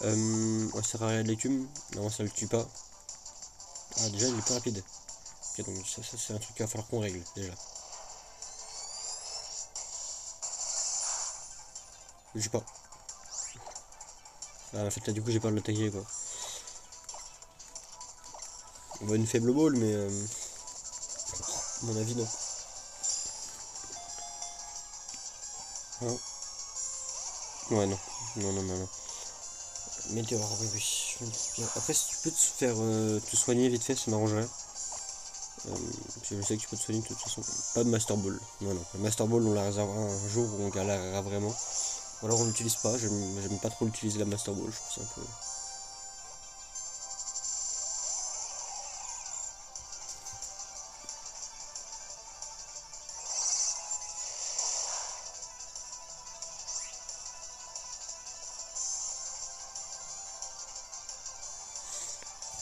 On sert à rien de l'écume. Non, ça le tue pas. Ah, déjà, il est plus rapide. Ok, donc ça c'est un truc qu'il va falloir qu'on règle, déjà. Je sais pas. Ah, en fait, là, du coup, j'ai peur de l'attaquer, quoi. On voit une faible ball, mais à mon avis, non. Hein. Ouais, non. Non, non, non, non. Météore, oui, oui. Après, si tu peux te faire te soigner vite fait, ça m'arrangerait. Parce que je sais que tu peux te soigner de toute façon. Pas de Master Ball. Non, non. Le Master Ball, on la réservera un jour où on galérera vraiment. Ou alors on l'utilise pas. J'aime pas trop l'utiliser la Master Ball. Je trouve ça un peu.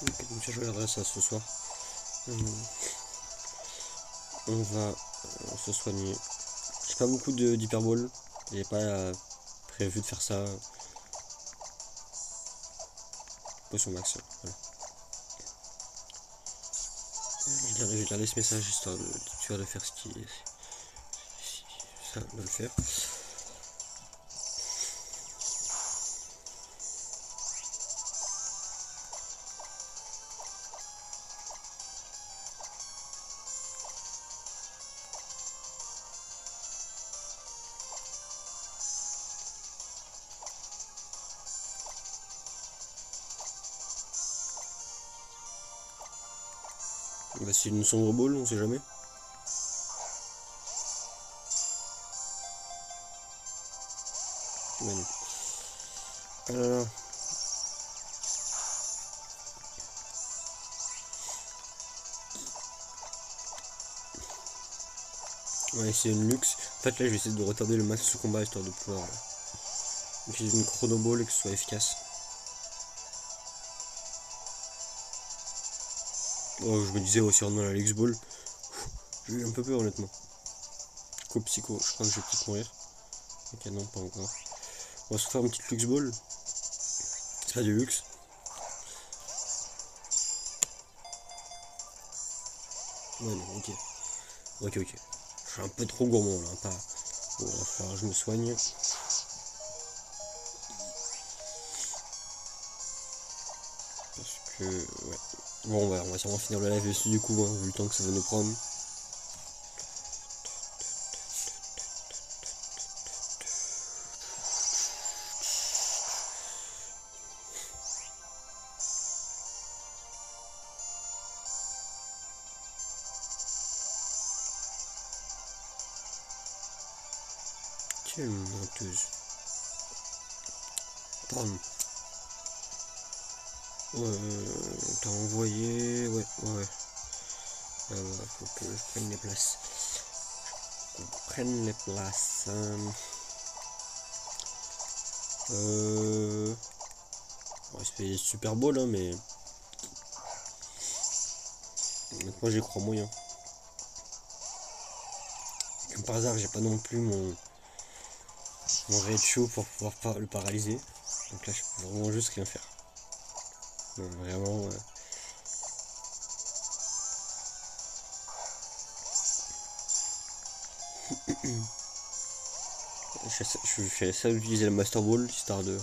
Ok, donc ça, je regarderai ça ce soir. On va se soigner. J'ai pas beaucoup d'hyperball. J'ai pas prévu de faire ça. Potion max. Voilà. Je vais regarder ce message histoire d'être sûr de faire ce qui est. Ça, de le faire. Bah, c'est une sombre ball, on sait jamais. Ouais, non. Ah là là. Ouais, c'est une luxe. En fait, là, je vais essayer de retarder le max ce combat histoire de pouvoir utiliser une chrono ball et que ce soit efficace. Oh, je me disais aussi en la Lux Ball. J'ai eu un peu peur, honnêtement. Psycho, je crois que je vais peut-être mourir. Ok, non, pas encore. On va se faire une petite Lux Ball. C'est pas du luxe. Ouais, non, ok. Ok, ok. Je suis un peu trop gourmand là, pas. Bon, il va falloir que je me soigne. Parce que. Ouais. Bon, on va sûrement finir le live dessus du coup, hein, vu le temps que ça va nous prendre. Quelle menteuse. Pardon. T'as envoyé. Ouais, ouais. Faut que je prenne les places. Qu'on prenne les places. On va se payer Super Bowl, hein, mais. Moi j'y crois moyen. Comme par hasard, j'ai pas non plus mon raid show pour pouvoir le paralyser. Donc là, je peux vraiment juste rien faire. Donc, vraiment. Je fais ça utiliser la Master Ball histoire de.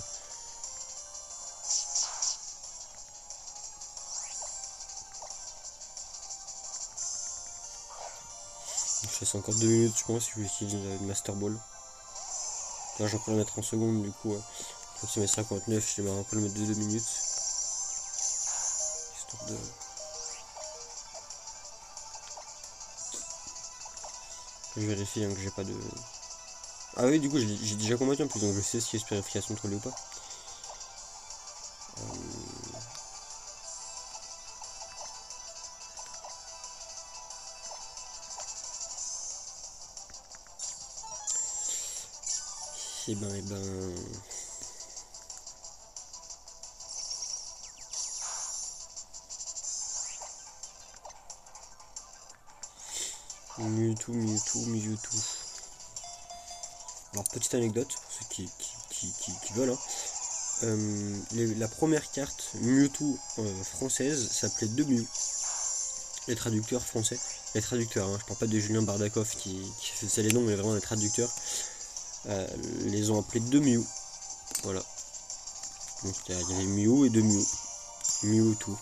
Je fais ça encore 2 minutes, je pense, si je vais utiliser une Master Ball. Là, j'en peux la mettre en seconde, du coup. Faut que je mette 59, je démarre un peu le mettre de 2 minutes. Histoire de. Je vérifie hein, que j'ai pas de. Ah oui, du coup, j'ai déjà combattu en plus, donc je sais si c'est efficace contre lui ou pas. Et ben. Mewtwo. Alors, petite anecdote, pour ceux qui veulent. Hein. La première carte Mewtwo française s'appelait 2 Mew. Les traducteurs français. Les traducteurs, hein, je parle pas de Julien Bardakov qui faisait les noms, mais vraiment les traducteurs. Les ont appelés 2 Mew. Voilà. Donc il y avait Mew et 2 Mew. Mewtwo.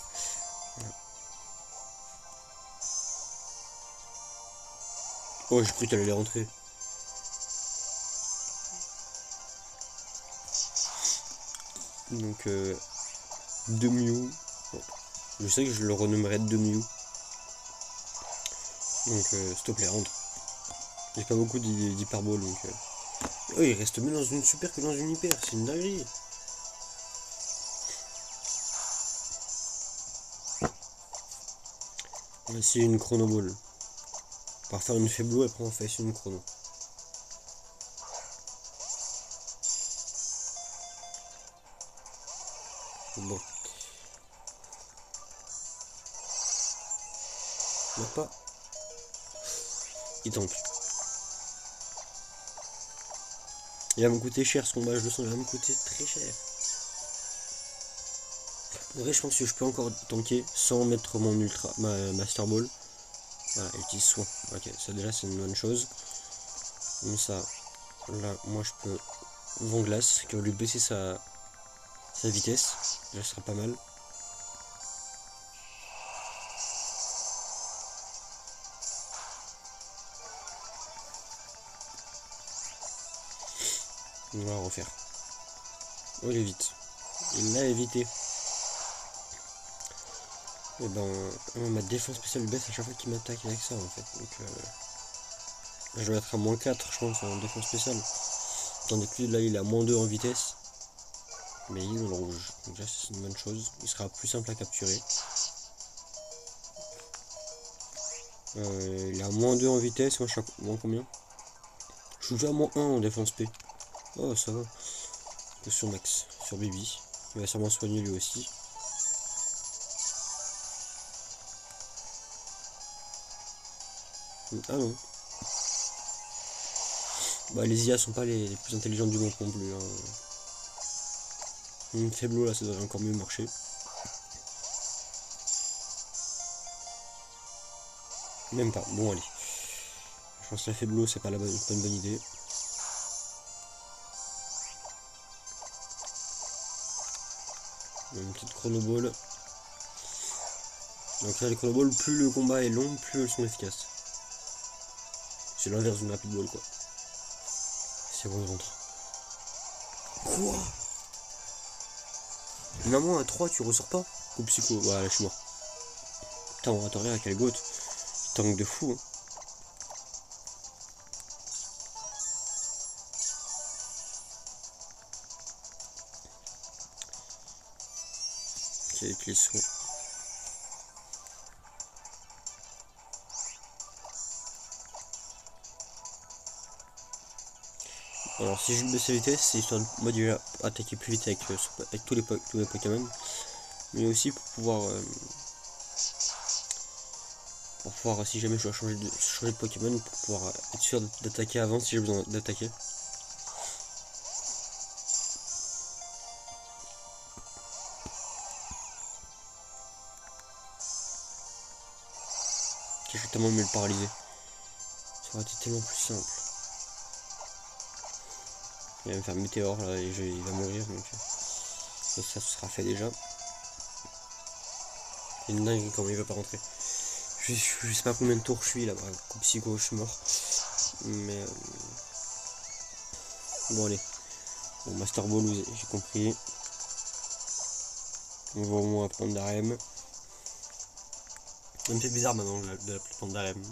Voilà. Oh, j'ai cru qu'elle allait rentrer. Donc Demiou. Bon, je sais que je le renommerai Demiou. Donc s'il te plaît, rentre. J'ai pas beaucoup d'hyperbole donc. Oh, il reste mieux dans une super que dans une hyper, c'est une dinguerie. On va essayer une chronoball. On va faire une faiblo et après on va faire essayer une chrono. Bon. Il n'y a pas. Il tank. Il va me coûter cher ce combat, je le sens, il va me coûter très cher. En vrai, je pense que je peux encore tanker sans mettre mon ultra, ma Master Ball. Voilà, il utilise soin. Ok, ça déjà c'est une bonne chose. Comme ça, là, moi je peux Vent Glace, qui va lui baisser sa vitesse. Déjà, ce sera pas mal. On va refaire. Oh, il évite. Il l'a évité. Et ben, ma défense spéciale baisse à chaque fois qu'il m'attaque avec ça en fait. Donc, je dois être à moins 4, je pense, en défense spéciale. Tandis que lui, là, il est à moins 2 en vitesse. Mais il est dans le rouge. Donc, déjà, c'est une bonne chose. Il sera plus simple à capturer. Il est à moins 2 en vitesse. Moi, je suis à moins combien? Je suis déjà à moins 1 en défense P. Oh, ça va. Sur Max, sur Baby. Il va sûrement soigner lui aussi. Ah non. Bah, les IA sont pas les plus intelligentes du monde non plus. Hein. Une faiblo là, ça devrait encore mieux marcher. Même pas. Bon, allez. Je pense que la faiblo, c'est pas une bonne idée. Une petite chronoball. Donc là, les chronoballs, plus le combat est long, plus elles sont efficaces. C'est l'inverse d'une rapid ball, quoi. C'est bon, je rentre. Quoi? Maman, à 3, tu ressors pas? Ou psycho? Ouais, là, je suis mort. Putain, on attend rien à quel goat. Il tank de fou, hein. C'est avec les soins. Alors si je baisse la vitesse, c'est histoire de moi déjà attaquer plus vite avec tous les Pokémon, mais aussi pour pouvoir si jamais je dois changer de Pokémon, pour pouvoir être sûr d'attaquer avant si j'ai besoin d'attaquer. Je vais tellement me le paralyser. Ça aurait été tellement plus simple. Il va me faire météore là et il va mourir donc ça sera fait déjà. C'est une dingue comment il va pas rentrer. Je sais pas combien de tours je suis là-bas. Coup psycho, je suis mort. Mais bon allez. Bon Master Ball, j'ai compris. On va au moins prendre d'Arem. Ça me fait bizarre maintenant de l'appeler prendre d'Arem.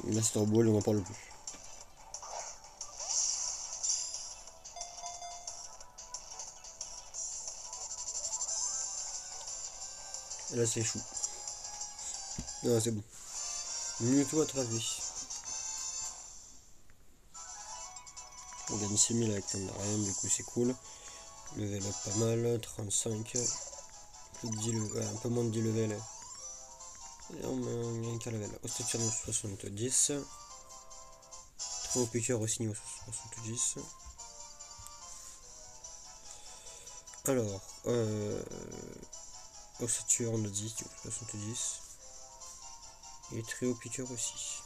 Master Ball, on n'en parle plus. Et là c'est chou. Non c'est bon. Mewtwo attrapé. On gagne 6000 avec Tandarium, du coup c'est cool. Level up pas mal, 35. Plus de 10 level, un peu moins de 10 level. Et on gagne qu'un level. Ostéturne 70. Trop piqueur aussi niveau 70. Alors, Ossaturne 10, 70. Et très haut piqueur aussi.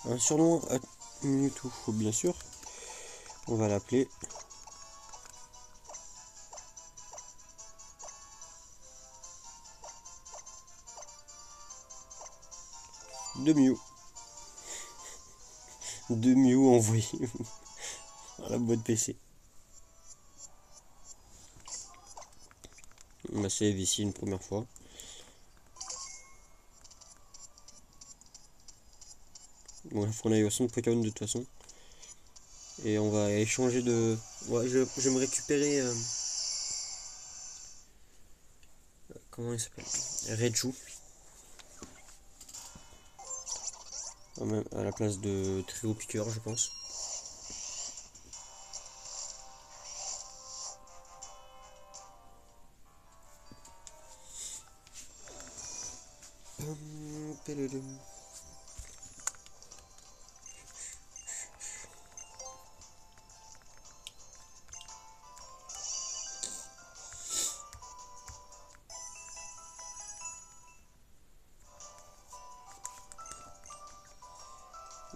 Un surnom à Mewtwo, bien sûr. On va l'appeler Demiou. 2 Mew envoyés à la boîte PC. On va save ici une première fois. Bon, il faut qu'on aille au centre Pokémon de toute façon. Et on va échanger de... Ouais, je vais me récupérer... Comment il s'appelle? Raichu. À la place de Trio Piqueur, je pense.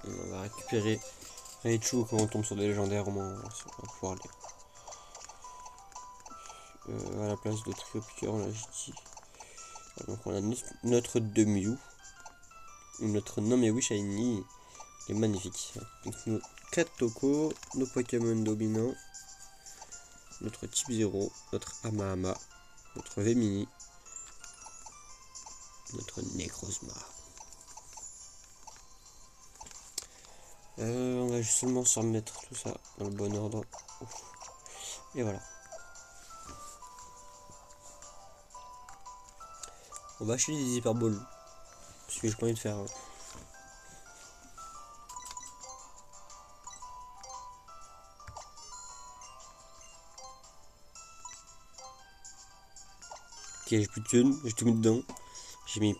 On va récupérer Raichu quand on tombe sur des légendaires, au moins on va pouvoir les... à la place de Trio Piqueur, là j'ai dit. Donc on a notre 2 Mew. Notre nom est Shiny. Il est magnifique. Donc nos 4 Toko, nos Pokémon dominants, notre type 0, notre Amahama, notre Vemini, notre Necrozma. On va seulement se remettre tout ça dans le bon ordre. Ouf. Et voilà. On va acheter des hyperboles. Parce que j'ai pas envie de faire... Ok, j'ai plus de thunes, j'ai tout mis dedans. J'ai mis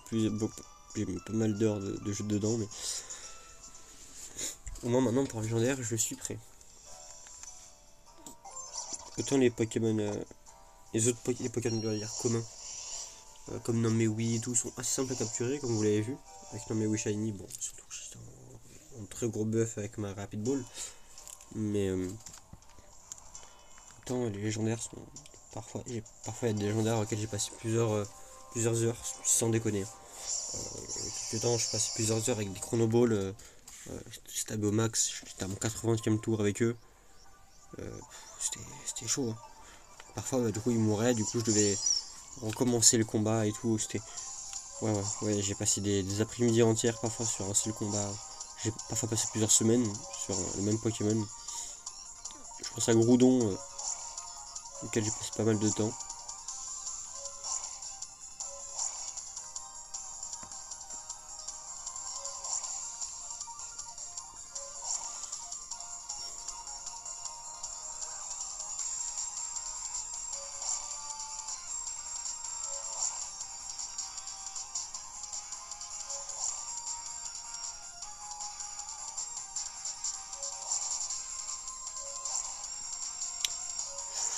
pas mal d'heures de jeu dedans, mais... Au moins maintenant pour légendaire, je suis prêt. Autant les Pokémon... les autres les Pokémon communs. Comme Namewi et tout, sont assez simples à capturer, comme vous l'avez vu. Avec Namewi Shiny, bon, surtout que j'étais en très gros buff avec ma Rapid Ball. Mais... autant les légendaires sont... Parfois il y a des légendaires auxquels j'ai passé plusieurs heures, sans déconner. Quelques temps, je passais plusieurs heures avec des chronoballs. J'étais au max, j'étais à mon 80e tour avec eux. C'était chaud. Hein. Parfois, du coup, ils mouraient, du coup, je devais recommencer le combat et tout. C'était... Ouais, j'ai passé des après-midi entières parfois sur un seul combat. J'ai parfois passé plusieurs semaines sur le même Pokémon. Je pense à Groudon, auquel j'ai passé pas mal de temps.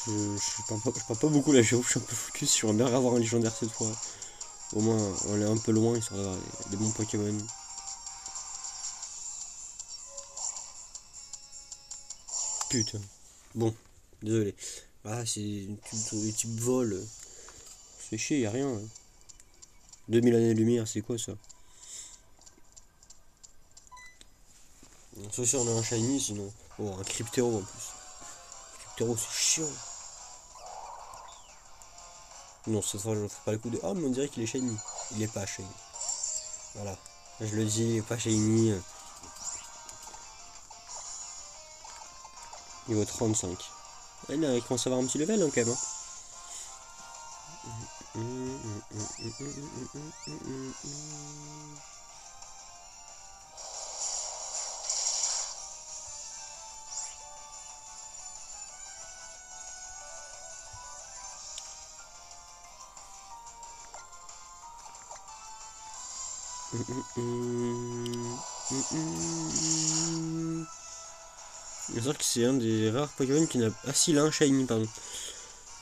Je parle pas beaucoup là, j'avoue, je suis un peu focus, j'aimerais bien avoir un légendaire cette fois. Au moins, on est un peu loin, histoire d'avoir des bons Pokémon. Putain. Bon, désolé. Ah, c'est du type vol. C'est chier, y'a rien. 2000 années-lumière, c'est quoi ça? Sauf si on a un shiny, sinon. Oh, un Cryptero en plus. Cryptero, c'est chiant. Non, cette fois, je ne ferai pas le coup de. Ah, mais on dirait qu'il est shiny. Il est pas shiny. Voilà. Je le dis, il est pas shiny. Niveau 35. Et là, il commence à avoir un petit level hein, quand même. Je pense que c'est un des rares Pokémon qui n'a... Ah si, là, un shiny, pardon.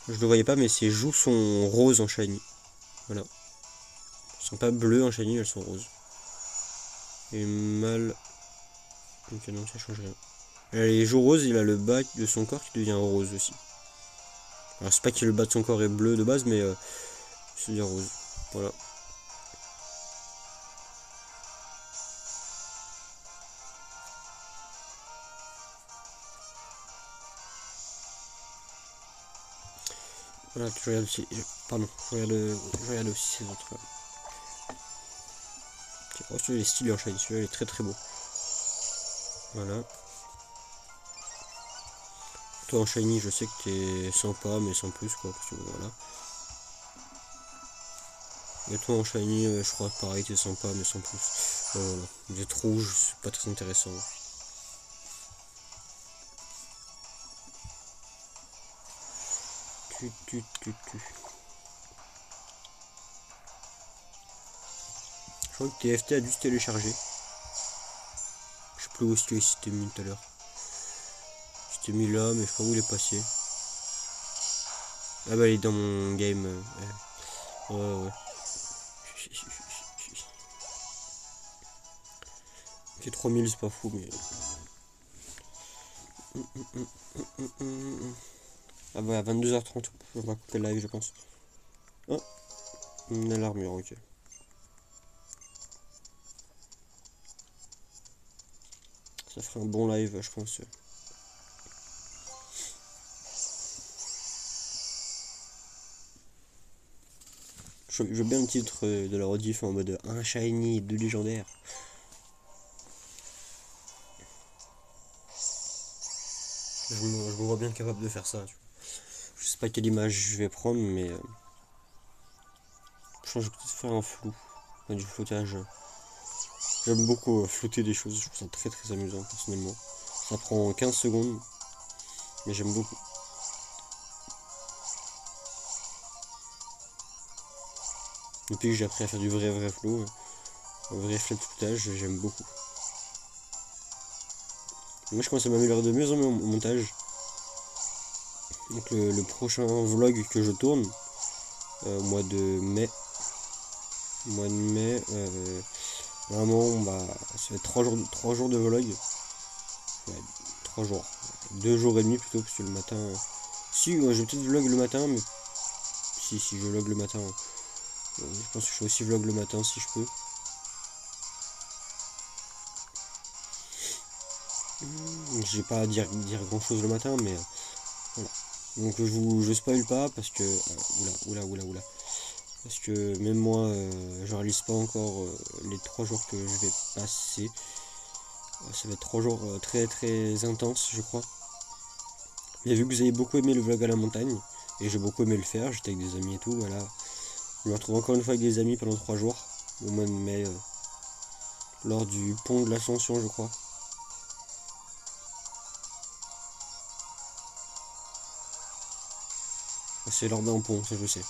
Je le voyais pas, mais ses joues sont roses en shiny. Voilà. Elles sont pas bleues en shiny, elles sont roses. Et mal... Ok, non, ça change rien. Elle a les joues roses, il a le bas de son corps qui devient rose aussi. Alors c'est pas que le bas de son corps est bleu de base, mais c'est bien rose. Voilà. Voilà, je regarde aussi. Pardon, je regarde aussi ces autres. Oh, celui-là est stylé en shiny, celui-là est très très beau. Voilà. Toi en shiny, je sais que t'es sympa, mais sans plus quoi. Parce que, voilà. Et toi en shiny, je crois que pareil, t'es sympa, mais sans plus. Voilà. Vous êtes rouge, c'est pas très intéressant. Tu. Je crois que TFT a dû se télécharger. Je sais plus où c'était mis tout à l'heure. C'était mis là, mais je sais pas où il est passé. Ah bah il est dans mon game. Ouais. Fait 3000, c'est pas fou, mais. Ah bah à 22h30, on va couper le live, je pense. Ah, on a l'armure, ok. Ça ferait un bon live, je pense. Je veux bien le titre de la rediff en mode un shiny, 2 légendaires. Je me vois bien capable de faire ça. Je sais pas quelle image je vais prendre, mais je pense que je vais peut-être faire un flou. Enfin, du floutage. J'aime beaucoup flouter des choses, je trouve ça très très amusant personnellement. Ça prend 15 secondes, mais j'aime beaucoup. Depuis que j'ai appris à faire du vrai flou, un vrai floutage, j'aime beaucoup. Moi je commence à m'améliorer de mieux en mieux au montage. Donc le prochain vlog que je tourne, au mois de mai, vraiment bah, ça va être 3 jours de vlog. Ouais, 3 jours. 2 jours et demi plutôt, parce que le matin. Si, je vais peut-être vlog le matin, mais. Si, je vlog le matin. Je pense que je fais aussi vlog le matin si je peux. Je vais pas dire grand chose le matin, mais voilà. Donc je spoil pas parce que. Oula. Parce que même moi, je réalise pas encore les 3 jours que je vais passer. Ça va être 3 jours très très intenses, je crois. Mais vu que vous avez beaucoup aimé le vlog à la montagne, et j'ai beaucoup aimé le faire, j'étais avec des amis et tout, voilà. Je me retrouve encore une fois avec des amis pendant 3 jours, au mois de mai, lors du pont de l'Ascension, je crois. C'est lors d'un pont, ça je sais.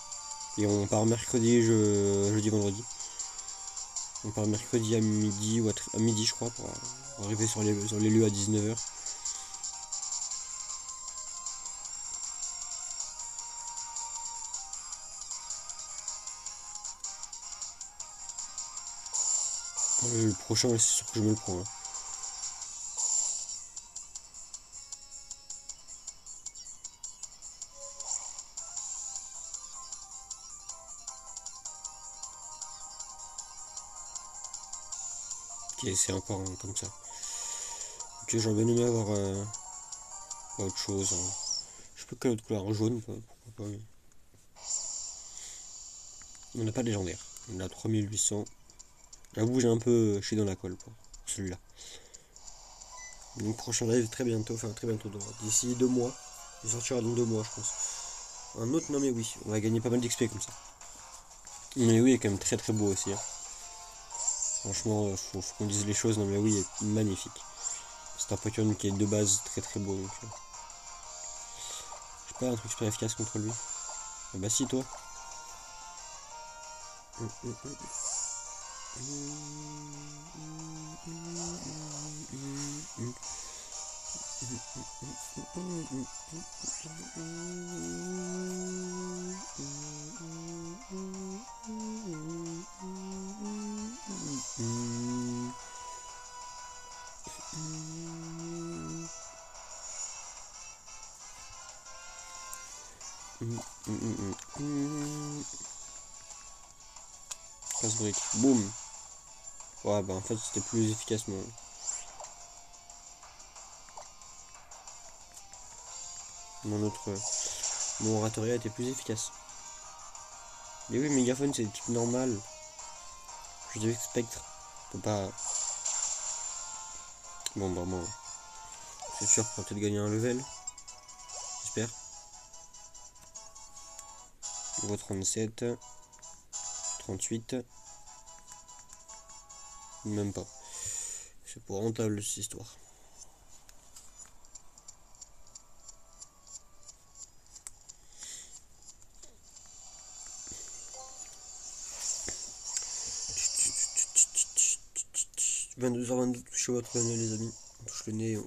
Et on part mercredi, jeudi, vendredi. On part mercredi à midi, ou à midi je crois, pour arriver sur les lieux à 19h. Le prochain, c'est sûr que je me le prends. Hein. Ok, c'est encore comme ça. Ok, j'aurais bien aimé avoir autre chose. Hein. Je sais pas quelle autre couleur, jaune, pourquoi pas. On n'a pas de légendaire. On a 3800. J'avoue, j'ai un peu chié dans la colle pour celui-là. Donc prochain live très bientôt, d'ici 2 mois. Il sortira dans 2 mois, je pense. Un autre, non mais oui, on va gagner pas mal d'XP comme ça. Mais oui, il est quand même très très beau aussi. Hein. Franchement, faut qu'on dise les choses, non mais oui, il est magnifique. C'est un Pokémon qui est de base très très beau. Donc, j'ai pas un truc super efficace contre lui. Ah bah si, toi. Casse-brique. Boum. Ouais, bah en fait, c'était plus efficacement. Mon autre mon oratoria était plus efficace. Mais oui, mégaphone c'est type normal. Je dis spectre. On peut pas. Bon, bah, moi, c'est sûr qu'on va peut-être gagner un level. J'espère. Niveau 37. 38. Même pas. C'est pour rentable cette histoire. « 22h22, touchez votre nez les amis. On touche le nez.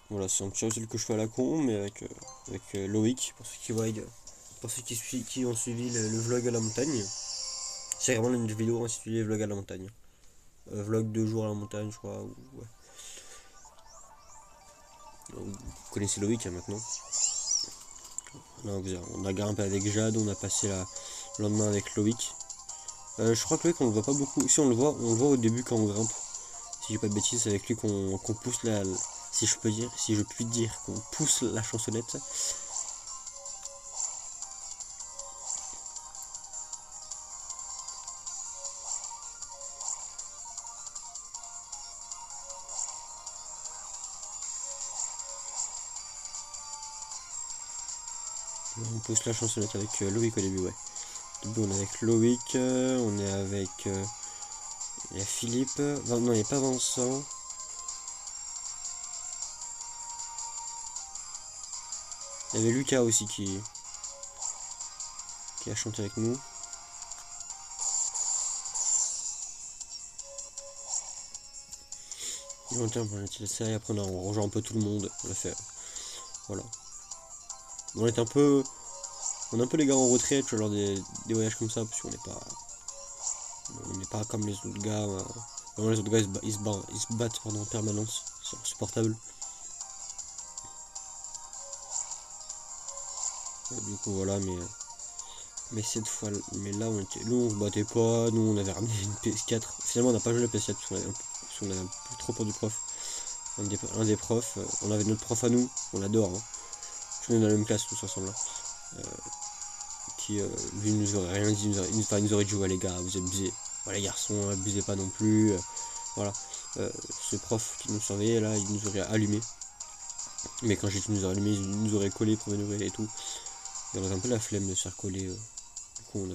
Voilà, c'est un petit rituel que je fais à la con, mais avec Loïc, pour ceux qui voient, pour ceux qui ont suivi le vlog à la montagne. C'est vraiment une vidéo intitulée vlog à la montagne. Vlog 2 jours à la montagne, je crois. Ouais. Vous connaissez Loïc hein, maintenant. Là, on a grimpé avec Jade, on a passé le lendemain avec Loïc. Je crois que Loïc on le voit pas beaucoup. Si on le voit au début quand on grimpe. Si j'ai pas de bêtises, c'est avec lui qu'on pousse si je puis dire qu'on pousse la chansonnette. On pousse la chansonnette avec Loïc au début, ouais. Au début on est avec Loïc, on est avec il y a Philippe, non il n'y a pas Vincent. Il y avait Lucas aussi qui a chanté avec nous. Et on était laissé, après on rejoint un peu tout le monde, on a fait, voilà. On est un peu les gars en retraite, genre des voyages comme ça, parce qu'on n'est pas comme les autres gars. Vraiment, les autres gars ils se battent pendant en permanence, c'est insupportable. Du coup voilà, mais cette fois, mais là nous on se battait pas, nous on avait ramené une PS4. Finalement on n'a pas joué la PS4 parce qu'on avait un peu trop peur du prof. Un des profs, on avait notre prof à nous, on l'adore, hein. On est dans la même classe tous ensemble là. Qui lui nous aurait rien dit, il nous aurait dit ouais les gars vous abusez, voilà les garçons abusez pas non plus, voilà. Ce prof qui nous surveillait là il nous aurait allumé, mais quand j'ai dit nous aurait allumé il nous aurait collé premier degré et tout, et on avait un peu la flemme de se faire coller, du coup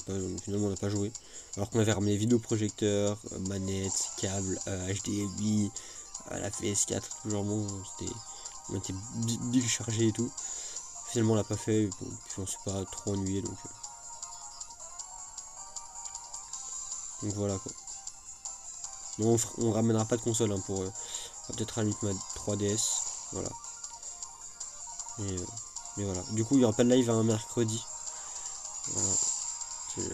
finalement on n'a pas joué, alors qu'on avait ramené vidéoprojecteur, manette, câble, HDMI, la PS4, toujours bon, on était bien chargé et tout. Finalement on l'a pas fait, et puis on s'est pas trop ennuyé donc voilà quoi. Non, on ramènera pas de console hein, pour peut-être à la limite ma 3DS, voilà. Mais voilà. Du coup il y aura pas de live un mercredi. Voilà. Il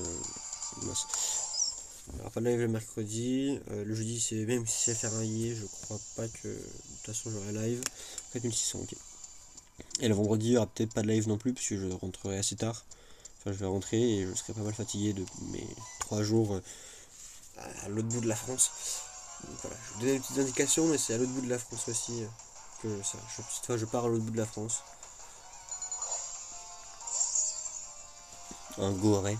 y aura pas de live le mercredi. Le jeudi c'est même si c'est férié, je crois pas que de toute façon j'aurai live. 4600 ok. Et le vendredi il y aura peut-être pas de live non plus parce que je rentrerai assez tard. Enfin je vais rentrer et je serai pas mal fatigué de mes 3 jours à l'autre bout de la France. Donc voilà, je vous donne des petites indications, mais c'est à l'autre bout de la France aussi que ça. Cette fois, je pars à l'autre bout de la France. Un goret.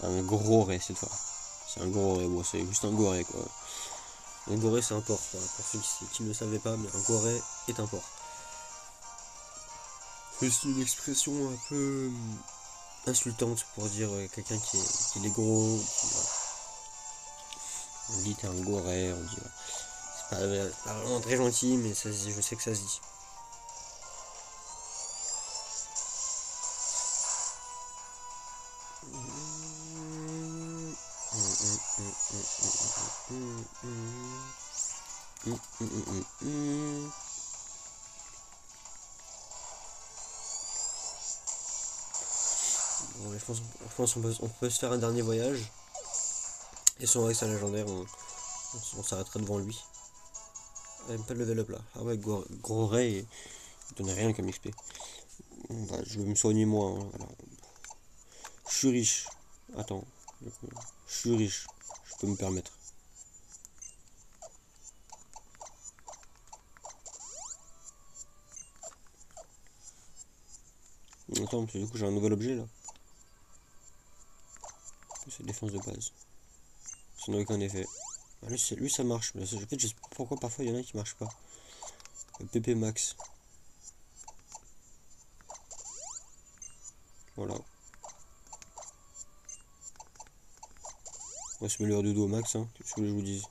Un gros ray cette fois. C'est un gros ray, bon, c'est juste un goret quoi. Un goret c'est un porc, voilà, pour ceux qui ne le savaient pas, mais un goret est un porc. C'est une expression un peu insultante pour dire quelqu'un qui est gros. On dit t'es un goret, on dit. C'est pas vraiment très gentil, mais ça se dit, je sais que ça se dit. Ouais, je pense qu'on peut se faire un dernier voyage. Et si on voit que c'est un légendaire, on s'arrêtera devant lui. Même pas de level up là. Ah ouais, gros ray, il donnait rien comme XP. Bah, je vais me soigner moi. Hein, voilà. Je suis riche. Attends. Je suis riche. Je peux me permettre. Attends, parce que du coup j'ai un nouvel objet là. C'est défense de base. Ça n'a aucun effet. Ah, lui ça marche, mais en fait je sais pas pourquoi parfois il y en a qui marchent pas. Le PP max. Voilà. On va se mettre de dos au max, hein. Qu'est-ce que je vous dise.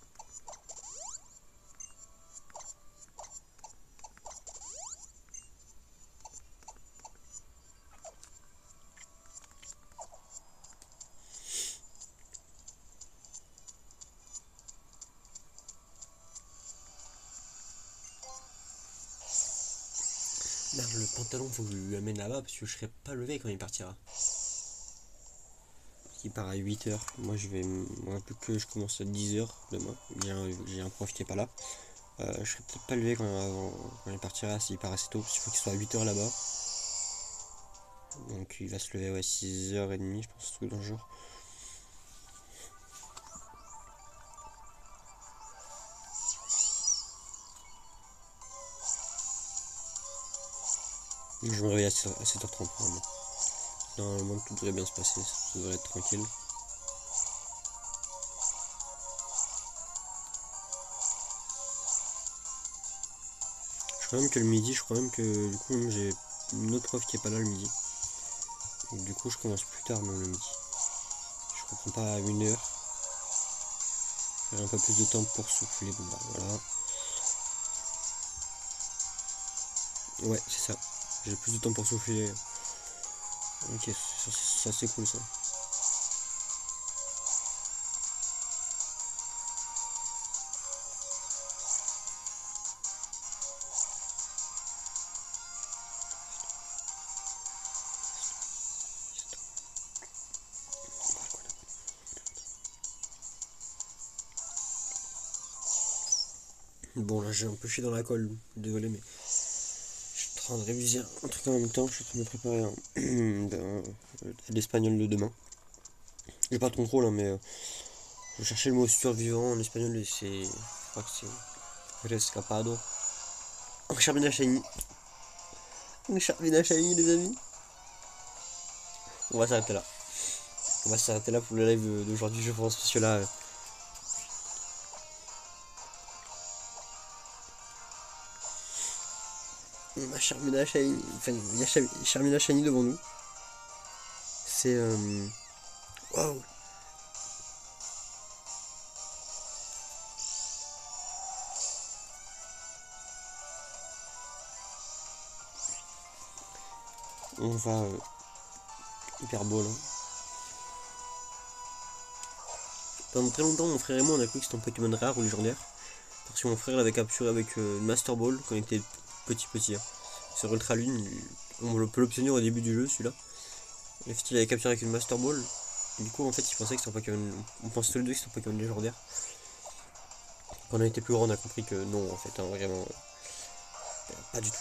Merde, le pantalon, faut que je lui amène là-bas parce que je serai pas levé quand il partira. Il part à 8h. Moi, moi, plus que je commence à 10h demain. J'ai un prof qui est pas là. Je serai peut-être pas levé quand il partira, s'il part assez tôt, parce qu'il faut qu'il soit à 8h là-bas. Donc, il va se lever à 6h30, je pense, un truc dans le genre. Je me réveille à 7h30 normalement. Normalement, tout devrait bien se passer, ça devrait être tranquille. Je crois même que le midi, je crois même que du coup, j'ai une autre prof qui est pas là le midi. Et du coup, je commence plus tard même le midi. Je reprends pas à 1h. J'ai un peu plus de temps pour souffler. Bon bah voilà. Ouais, c'est ça. J'ai plus de temps pour souffler. Ok, ça c'est cool ça. Bon là j'ai un peu chié dans la colle, désolé mais je suis en train de réviser un truc en même temps, je suis en train de me préparer l'espagnol de demain. J'ai pas de contrôle hein, mais je cherchais le mot survivant en espagnol et je crois que c'est rescapado. Un charbina shiny. Un charbina shiny les amis. On va s'arrêter là. On va s'arrêter là pour le live d'aujourd'hui je pense parce que là... ma Charmina Shiny, enfin il y a Charmina Shiny devant nous. C'est waouh. On va hyper beau là. Pendant très longtemps mon frère et moi on a cru que c'était un Pokémon rare ou légendaire. Parce que mon frère l'avait capturé avec une Master Ball quand il était petit. Hein. Sur Ultra Lune, on peut l'obtenir au début du jeu celui-là. Et en fait il l'avait capturé avec une Master Ball. Et du coup en fait il pensait que c'était un Pokémon. On pensait tous les deux que c'était un Pokémon légendaire. Quand on a été plus grand on a compris que non en fait hein, vraiment pas du tout.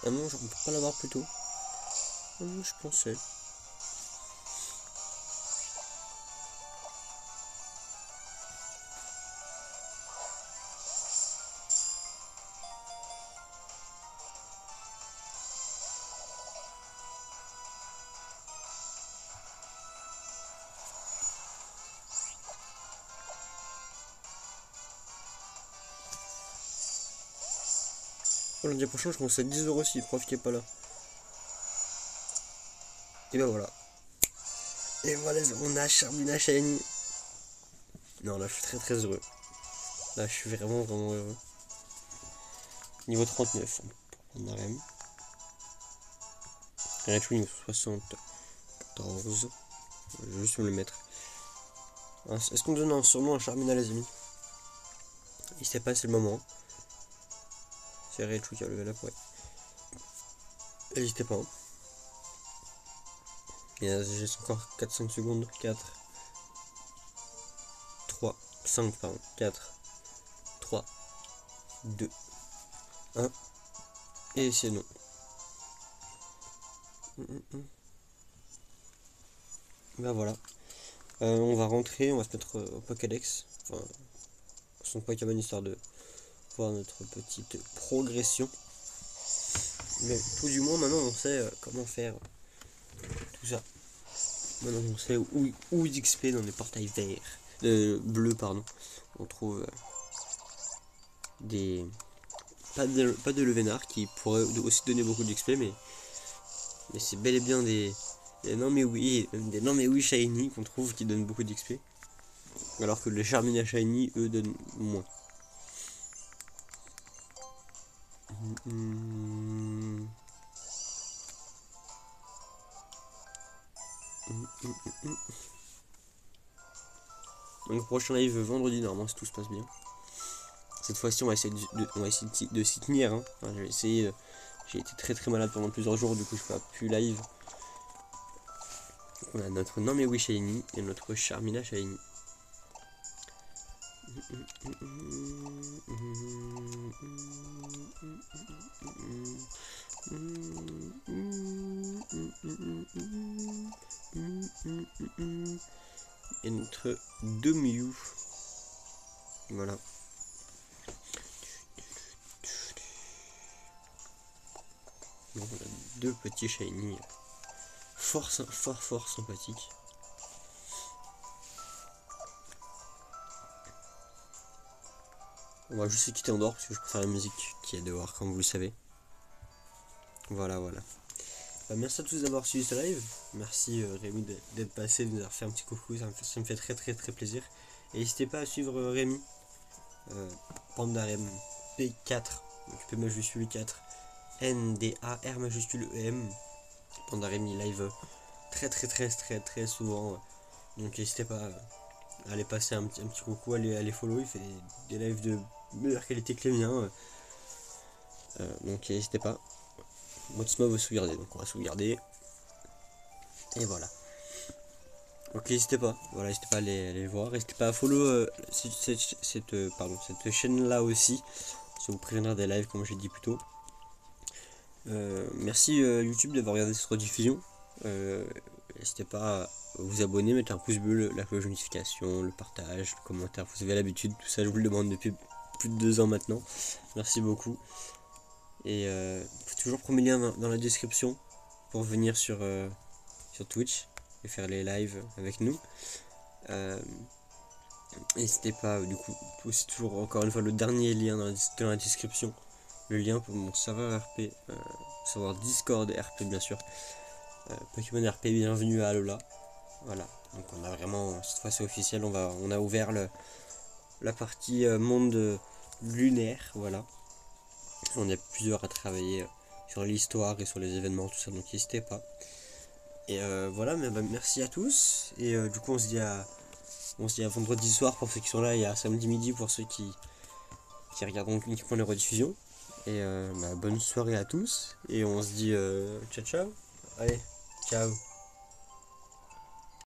Ah non, genre, on peut pas l'avoir plus tôt. Ah non, je pensais. Oh, lundi prochain, je commence à 10€ si le prof qui est pas là. Et ben voilà. Et voilà, on a Charmina Shiny. Non, là, je suis très heureux. Là, je suis vraiment heureux. Niveau 39, on a RM. Raichu niveau 74. Je vais juste me le mettre. Est-ce qu'on me donne un surnom à Charmina, les amis? Il sait pas, c'est le moment. C'est Raichu qui a levé la ouais. N'hésitez pas. Hein. Il reste encore 4-5 secondes. 4, 3, 5, pardon. 4, 3, 2, 1. Et c'est non. Ben voilà. On va rentrer, on va se mettre au Pokédex, enfin, son Pokémon, histoire de voir notre petite progression. Mais tout du moins, maintenant on sait comment faire tout ça. Maintenant on sait où XP dans les portails verts, bleus pardon. On trouve des pas de Levénard qui pourrait aussi donner beaucoup d'XP, mais c'est bel et bien des non mais oui shiny qu'on trouve qui donnent beaucoup d'XP, alors que les Charmina shiny eux donnent moins. Donc prochain live vendredi normalement si tout se passe bien. Cette fois-ci on va essayer de s'y tenir, hein. Enfin, je vais essayer. J'ai été très malade pendant plusieurs jours, du coup je fais plus live. Donc, on a notre non mais oui shiny et notre Charmina shiny. Et notre 2 Mew. Voilà. Donc on a deux petits shiny fort sympathiques. On va juste se quitter en dehors parce que je préfère la musique qui est dehors, comme vous le savez. Voilà. Merci à tous d'avoir suivi ce live. Merci Rémi d'être passé, de nous avoir fait un petit coucou. Ça me fait très plaisir. Et n'hésitez pas à suivre Rémi. Pandarem P4. Donc P majuscule 4. NDAR majuscule EM. Pandarem il live très souvent. Donc n'hésitez pas à aller passer un petit coucou, à les follow. Il fait des lives de meilleure qualité que les miens. Donc n'hésitez pas. Modsmob va sauvegarder, donc on va sauvegarder. Et voilà. Donc n'hésitez pas, n'hésitez pas à aller voir. N'hésitez pas à follow cette chaîne là aussi. Ça vous préviendra des lives comme j'ai dit plus tôt. Merci YouTube d'avoir regardé cette rediffusion. N'hésitez pas à vous abonner, mettre un pouce bleu, la cloche de notification, le partage, le commentaire. Vous avez l'habitude, tout ça je vous le demande depuis plus de 2 ans maintenant. Merci beaucoup. Et faut toujours prendre les liens dans la description pour venir sur Twitch et faire les lives avec nous. N'hésitez pas, du coup, c'est toujours encore une fois le dernier lien dans la description. Le lien pour mon serveur RP, serveur Discord RP bien sûr. Pokémon RP, bienvenue à Alola. Voilà, donc on a vraiment, cette fois c'est officiel, on a ouvert la partie monde lunaire, voilà. On est plusieurs à travailler sur l'histoire et sur les événements, tout ça, donc n'hésitez pas. Et voilà, mais merci à tous. Et du coup on se dit à vendredi soir pour ceux qui sont là, et à samedi midi pour ceux qui regarderont uniquement les rediffusions. Et bonne soirée à tous. Et on se dit ciao. Allez, ciao.